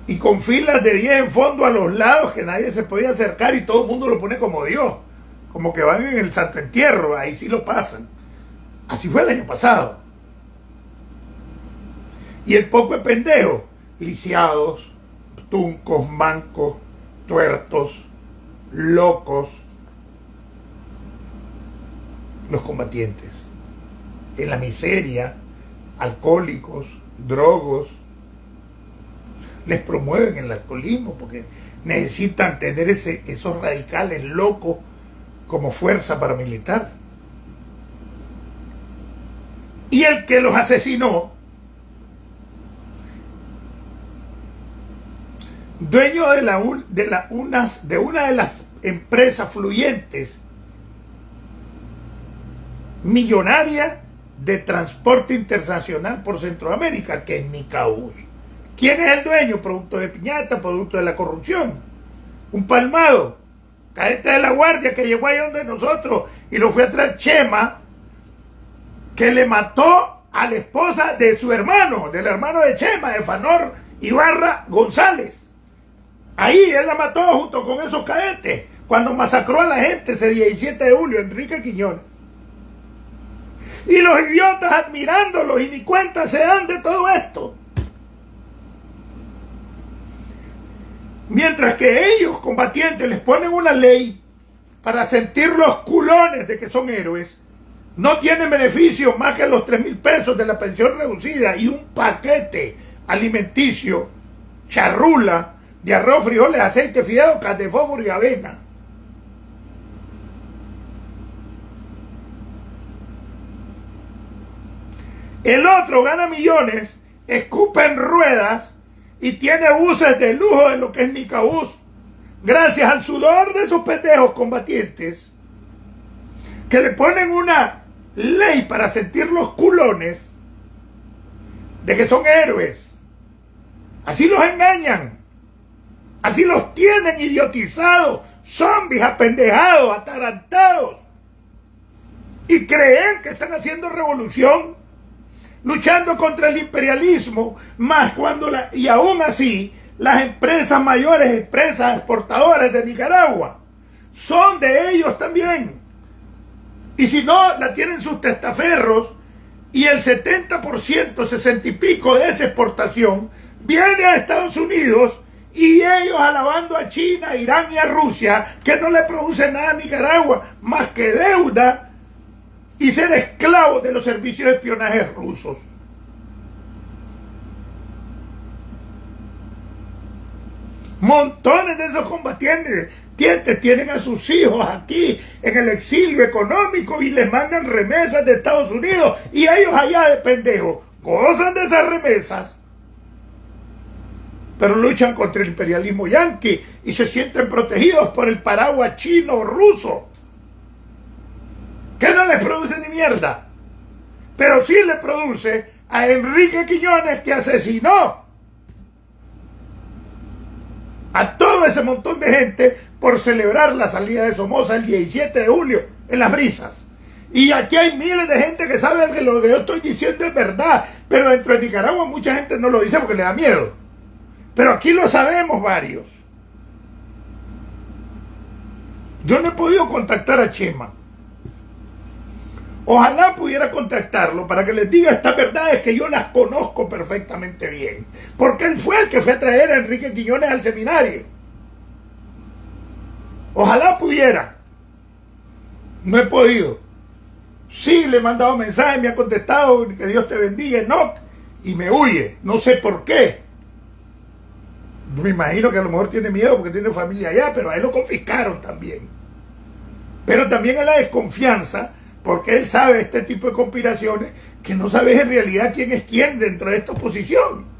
y con filas de 10 en fondo a los lados que nadie se podía acercar y todo el mundo lo pone como Dios, como que van en el santo entierro, ahí sí lo pasan. Así fue el año pasado. Y el poco de pendejo, lisiados, tuncos, mancos, tuertos, locos, los combatientes, en la miseria, alcohólicos, drogos, les promueven el alcoholismo porque necesitan tener esos radicales locos como fuerza paramilitar. Y el que los asesinó, dueño de una de las empresas fluyentes millonaria de transporte internacional por Centroamérica, que es Nicaús. ¿Quién es el dueño? Producto de piñata, producto de la corrupción. Un palmado, cadete de la guardia que llegó ahí donde nosotros y lo fue a traer Chema, que le mató a la esposa de su hermano, del hermano de Chema, de Fanor Ibarra González. Ahí él la mató junto con esos cadetes, cuando masacró a la gente ese 17 de julio, Enrique Quiñones. Y los idiotas admirándolos y ni cuenta se dan de todo esto. Mientras que ellos, combatientes, les ponen una ley para sentir los culones de que son héroes, no tienen beneficio más que los 3,000 pesos de la pensión reducida y un paquete alimenticio, charrula, de arroz, frijoles, aceite, fideo, de fósforo y avena. El otro gana millones, escupe en ruedas y tiene buses de lujo de lo que es Nicaús, gracias al sudor de esos pendejos combatientes que le ponen una ley para sentir los culones de que son héroes. Así los engañan, así los tienen idiotizados, zombies, apendejados, atarantados, y creen que están haciendo revolución, luchando contra el imperialismo, más cuando y aún así las empresas mayores, empresas exportadoras de Nicaragua, son de ellos también. Y si no, la tienen sus testaferros, y el 70%, 60 y pico de esa exportación viene a Estados Unidos, y ellos alabando a China, a Irán y a Rusia, que no le producen nada a Nicaragua, más que deuda y ser esclavos de los servicios de espionaje rusos. Montones de esos combatientes tienen a sus hijos aquí en el exilio económico y les mandan remesas de Estados Unidos, y ellos allá de pendejos gozan de esas remesas, pero luchan contra el imperialismo yanqui y se sienten protegidos por el paraguas chino o ruso, que no les produce ni mierda, pero sí le produce a Enrique Quiñones, que asesinó a todo ese montón de gente por celebrar la salida de Somoza el 17 de julio en Las Brisas. Y aquí hay miles de gente que sabe que lo que yo estoy diciendo es verdad, pero dentro de Nicaragua mucha gente no lo dice porque le da miedo. Pero aquí lo sabemos varios. Yo no he podido contactar a Chema. Ojalá pudiera contactarlo para que les diga estas verdades que yo las conozco perfectamente bien. Porque él fue el que fue a traer a Enrique Quiñones al seminario. Ojalá pudiera. No he podido. Sí, le he mandado mensajes, me ha contestado, que Dios te bendiga, no, y me huye. No sé por qué. Me imagino que a lo mejor tiene miedo porque tiene familia allá, pero a él lo confiscaron también. Pero también es la desconfianza, porque él sabe este tipo de conspiraciones, que no sabes en realidad quién es quién dentro de esta oposición.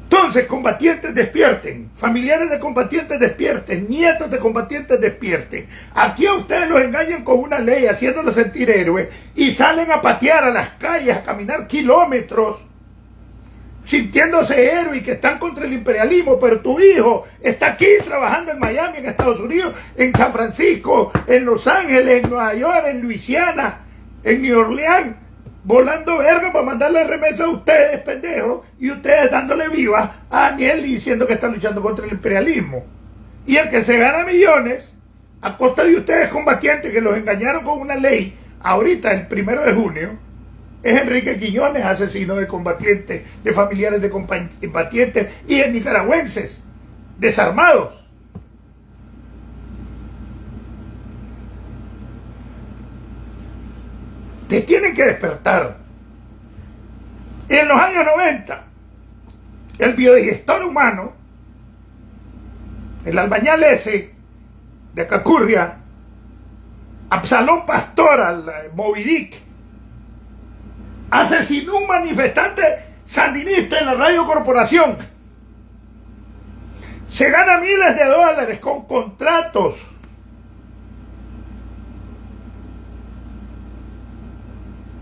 Entonces, combatientes despierten, familiares de combatientes despierten, nietos de combatientes despierten. Aquí a ustedes los engañan con una ley haciéndolos sentir héroes y salen a patear a las calles, a caminar kilómetros, sintiéndose héroes y que están contra el imperialismo, pero tu hijo está aquí trabajando en Miami, en Estados Unidos, en San Francisco, en Los Ángeles, en Nueva York, en Luisiana, en New Orleans, volando verga para mandarle remesa a ustedes, pendejos, y ustedes dándole viva a Daniel y diciendo que están luchando contra el imperialismo. Y el que se gana millones a costa de ustedes combatientes que los engañaron con una ley ahorita, el 1 de junio, es Enrique Quiñones, asesino de combatientes, de familiares de combatientes y de nicaragüenses desarmados. Te tienen que despertar. En los años 90, el biodigestor humano, el albañal ese de Cacurria, Absalón Pastoral, Moby Dick, asesinó un manifestante sandinista en la Radio Corporación. Se gana miles de dólares con contratos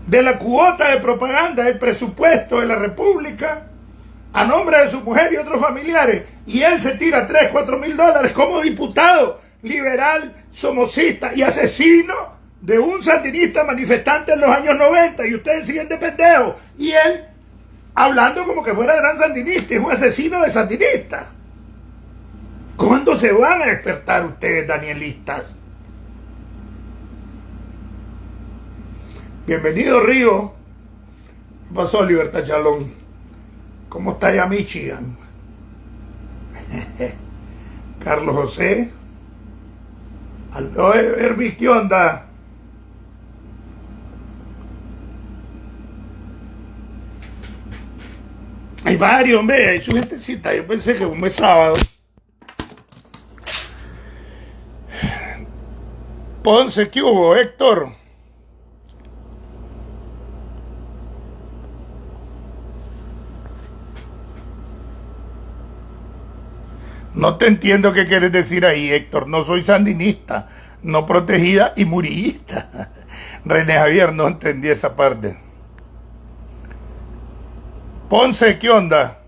de la cuota de propaganda del presupuesto de la República a nombre de su mujer y otros familiares, y él se tira 3, 4 mil dólares como diputado liberal, somocista y asesino de un sandinista manifestante en los años 90, y ustedes siguen de pendejos, y él hablando como que fuera gran sandinista, es un asesino de sandinista. ¿Cuándo se van a despertar ustedes, danielistas? Bienvenido, Río. ¿Qué pasó, Libertad Chalón? ¿Cómo está ya Michigan? Carlos José. Aldo Herbis, ¿qué onda? Hay varios, hombre, hay su gentecita. Yo pensé que un mes sábado. Ponce, ¿qué hubo, Héctor? No te entiendo qué quieres decir ahí, Héctor. No soy sandinista, no protegida y murillista. René Javier, no entendí esa parte. Ponce, ¿qué onda?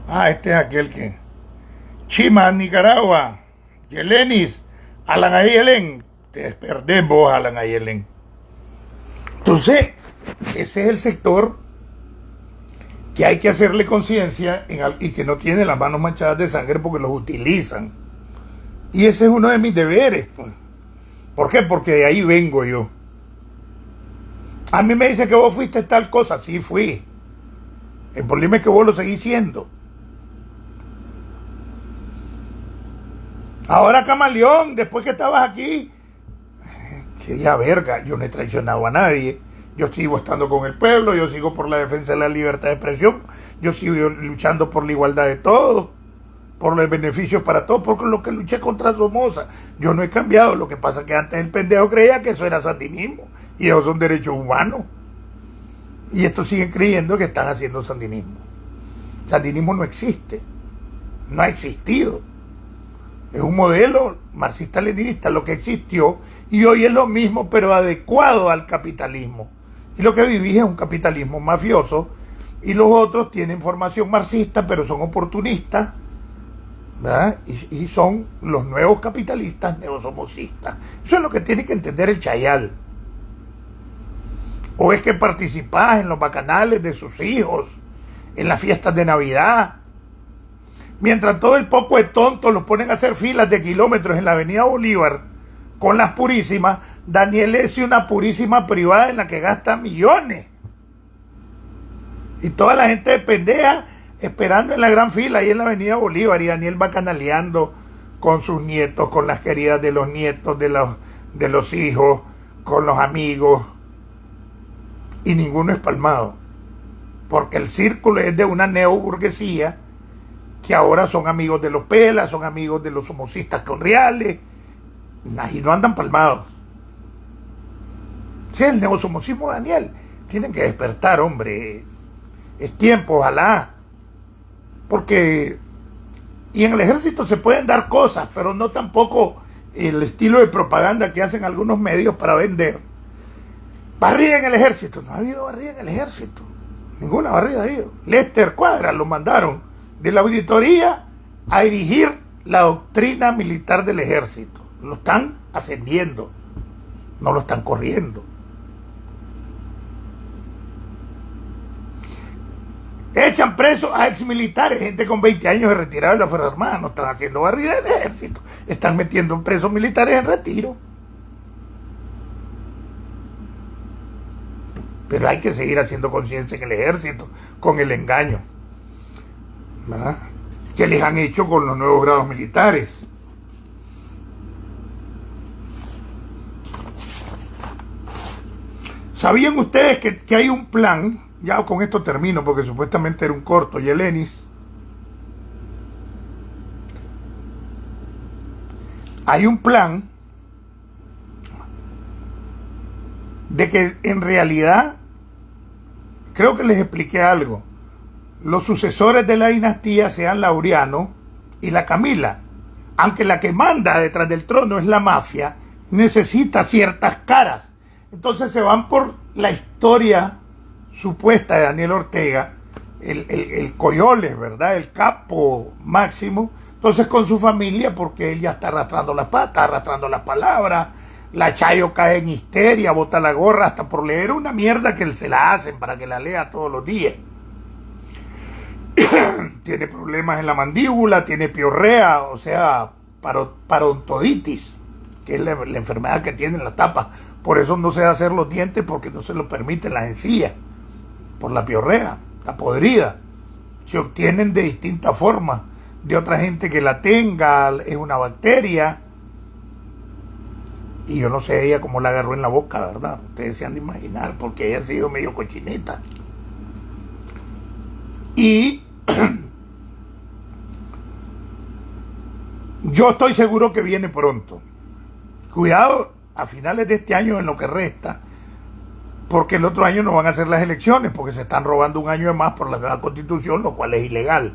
Ah, este es aquel que... Chima, Nicaragua. Yelenis. Alan Ayelen. Te desperdés vos, Alan Ayelen. Entonces, ese es el sector que hay que hacerle conciencia y que no tiene las manos manchadas de sangre porque los utilizan. Y ese es uno de mis deberes, pues. ¿Por qué? Porque de ahí vengo yo. A mí me dice que vos fuiste tal cosa. Sí, fui. El problema es que vos lo seguís siendo. Ahora, Camaleón, después que estabas aquí, que ya verga, yo no he traicionado a nadie. Yo sigo estando con el pueblo, yo sigo por la defensa de la libertad de expresión, yo sigo luchando por la igualdad de todos, por los beneficios para todos, por lo que luché contra Somoza. Yo no he cambiado, lo que pasa es que antes el pendejo creía que eso era sandinismo, y esos son derechos humanos. Y estos siguen creyendo que están haciendo sandinismo. Sandinismo no existe, no ha existido. Es un modelo marxista-leninista lo que existió, y hoy es lo mismo, pero adecuado al capitalismo. Y lo que vivís es un capitalismo mafioso, y los otros tienen formación marxista, pero son oportunistas, ¿verdad? Y son los nuevos capitalistas neosomocistas. Eso es lo que tiene que entender el Chayal. O es que participás en los bacanales de sus hijos, en las fiestas de Navidad, mientras todo el poco de tontos los ponen a hacer filas de kilómetros en la avenida Bolívar con las purísimas. Daniel es una purísima privada en la que gasta millones, y toda la gente de pendeja esperando en la gran fila ahí en la avenida Bolívar, y Daniel va canaleando con sus nietos, con las queridas de los nietos, de los hijos, con los amigos, y ninguno es palmado, porque el círculo es de una neoburguesía que ahora son amigos de los pelas, son amigos de los somocistas con reales, y no andan palmados. Si es el neosomocismo, Daniel, tienen que despertar, hombre. Es tiempo, ojalá. Porque, y en el ejército se pueden dar cosas, pero no tampoco el estilo de propaganda que hacen algunos medios para vender. Barrida en el ejército. No ha habido barrida en el ejército. Ninguna barrida ha habido. Lester Cuadra lo mandaron de la auditoría a dirigir la doctrina militar del ejército. Lo están ascendiendo, no lo están corriendo. Echan presos a exmilitares, gente con 20 años de retirado de la Fuerza Armada. No están haciendo barrida del ejército, están metiendo presos militares en retiro. Pero hay que seguir haciendo conciencia en el ejército con el engaño, ¿verdad?, que les han hecho con los nuevos grados militares. ¿Sabían ustedes que hay un plan? Ya con esto termino porque supuestamente era un corto, Yelenis. Hay un plan de que en realidad, creo que les expliqué algo, los sucesores de la dinastía sean Laureano y la Camila. Aunque la que manda detrás del trono es la mafia, necesita ciertas caras. Entonces se van por la historia supuesta de Daniel Ortega, el Coyoles, ¿verdad?, el capo máximo. Entonces con su familia, porque él ya está arrastrando las patas, arrastrando las palabras. La Chayo cae en histeria, bota la gorra hasta por leer una mierda que se la hacen para que la lea todos los días. Tiene problemas en la mandíbula, tiene piorrea, o sea, parodontoditis, que es la enfermedad que tiene en la tapa. Por eso no se da hacer los dientes, porque no se lo permiten las encías, por la piorrea, la podrida. Se obtienen de distintas formas, de otra gente que la tenga, es una bacteria. Y yo no sé ella cómo la agarró en la boca, ¿verdad? Ustedes se han de imaginar, porque ella ha sido medio cochineta. Y yo estoy seguro que viene pronto. Cuidado a finales de este año en lo que resta, porque el otro año no van a hacer las elecciones, porque se están robando un año de más por la nueva constitución, lo cual es ilegal.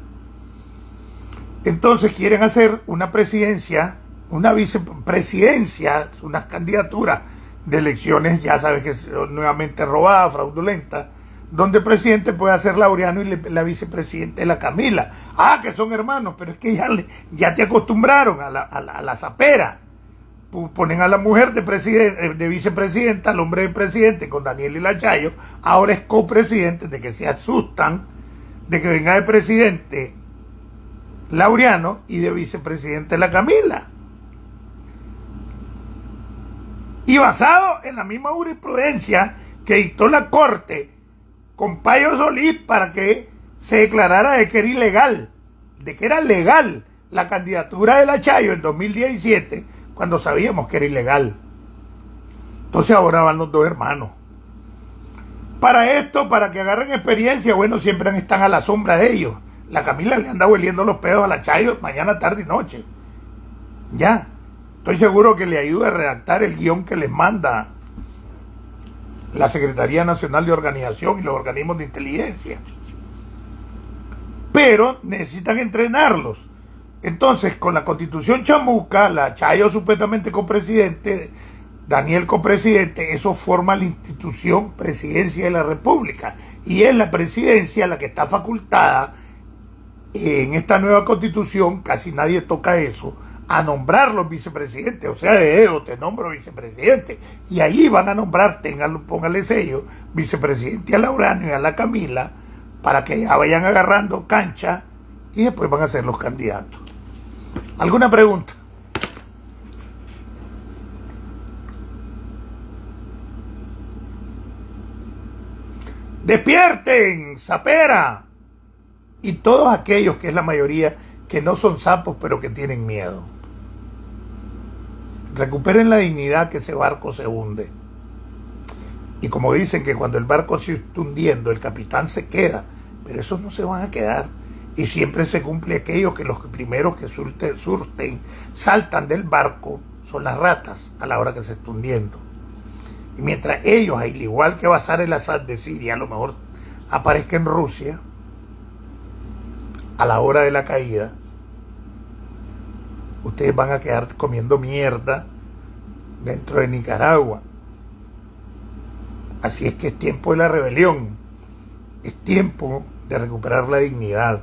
Entonces quieren hacer una presidencia, una vicepresidencia, unas candidaturas de elecciones, ya sabes que son nuevamente robadas, fraudulentas, donde el presidente puede ser Laureano y la vicepresidenta es la Camila. Ah, que son hermanos, pero es que ya te acostumbraron a la zapera. Ponen a la mujer de vicepresidenta, al hombre de presidente con Daniel y la Chayo. Ahora es copresidente, de que se asustan de que venga de presidente Laureano y de vicepresidente la Camila. Y basado en la misma jurisprudencia que dictó la Corte con Payo Solís para que se declarara de que era ilegal, de que era legal la candidatura de la Chayo en 2017, cuando sabíamos que era ilegal. Entonces ahora van los dos hermanos. Para esto, para que agarren experiencia, bueno, siempre están a la sombra de ellos. La Camila le anda hueliendo los pedos a la Chayo mañana, tarde y noche. Ya. Estoy seguro que le ayuda a redactar el guión que les manda la Secretaría Nacional de Organización y los organismos de inteligencia. Pero necesitan entrenarlos. Entonces, con la Constitución chamuca, la Chayo supuestamente copresidente, Daniel copresidente, eso forma la institución Presidencia de la República. Y es la presidencia la que está facultada en esta nueva Constitución, casi nadie toca eso, a nombrar los vicepresidentes. O sea, de dedo te nombro vicepresidente. Y ahí van a nombrar, póngale sello, vicepresidente a Laureano y a la Camila, para que ya vayan agarrando cancha y después van a ser los candidatos. ¿Alguna pregunta? ¡Despierten, sapera! Y todos aquellos, que es la mayoría, que no son sapos pero que tienen miedo. Recuperen la dignidad, que ese barco se hunde. Y como dicen que cuando el barco se está hundiendo, el capitán se queda, pero esos no se van a quedar. Y siempre se cumple aquello que los primeros que saltan del barco son las ratas a la hora que se está hundiendo. Y mientras ellos, al igual que Bashar el-Assad de Siria, a lo mejor aparezca en Rusia, a la hora de la caída, ustedes van a quedar comiendo mierda dentro de Nicaragua. Así es que es tiempo de la rebelión, es tiempo de recuperar la dignidad.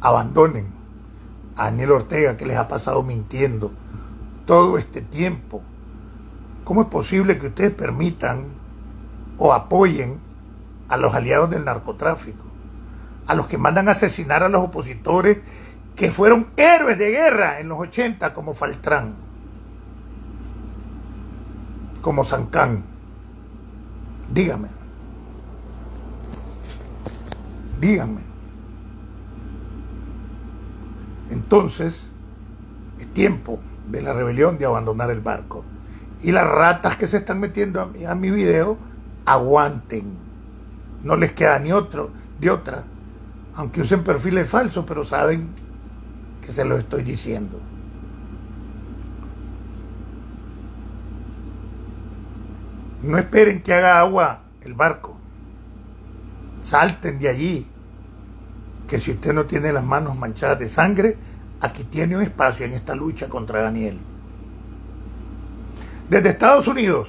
Abandonen a Daniel Ortega, que les ha pasado mintiendo todo este tiempo. ¿Cómo es posible que ustedes permitan o apoyen a los aliados del narcotráfico, a los que mandan a asesinar a los opositores que fueron héroes de guerra en los 80, como Faltrán, como Sancán? Dígame. Entonces, es tiempo de la rebelión, de abandonar el barco. Y las ratas que se están metiendo a mi video, aguanten. No les queda de otra. Aunque usen perfiles falsos, pero saben que se los estoy diciendo. No esperen que haga agua el barco. Salten de allí. Que si usted no tiene las manos manchadas de sangre, aquí tiene un espacio en esta lucha contra Daniel. Desde Estados Unidos,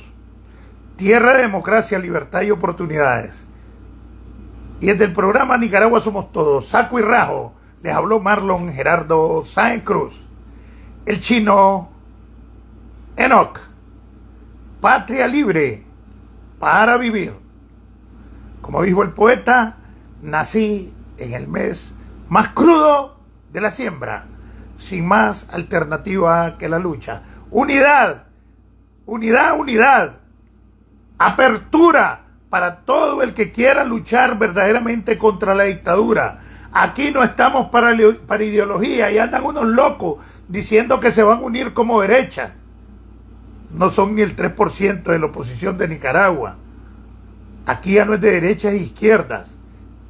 tierra de democracia, libertad y oportunidades. Y desde el programa Nicaragua Somos Todos, saco y rajo, les habló Marlon Gerardo Sáenz Cruz, el chino Enoch. Patria libre para vivir. Como dijo el poeta, nací en el mes más crudo de la siembra, sin más alternativa que la lucha. Unidad, unidad, unidad. Apertura para todo el que quiera luchar verdaderamente contra la dictadura. Aquí no estamos para ideología, y andan unos locos diciendo que se van a unir como derecha. No son ni el 3% de la oposición de Nicaragua. Aquí ya no es de derechas e izquierdas,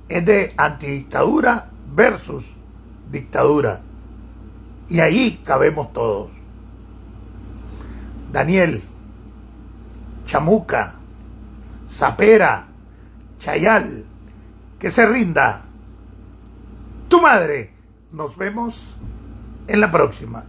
es de antidictadura versus dictadura. Y ahí cabemos todos. Daniel, Chamuca, Zapera, Chayal, que se rinda tu madre. Nos vemos en la próxima.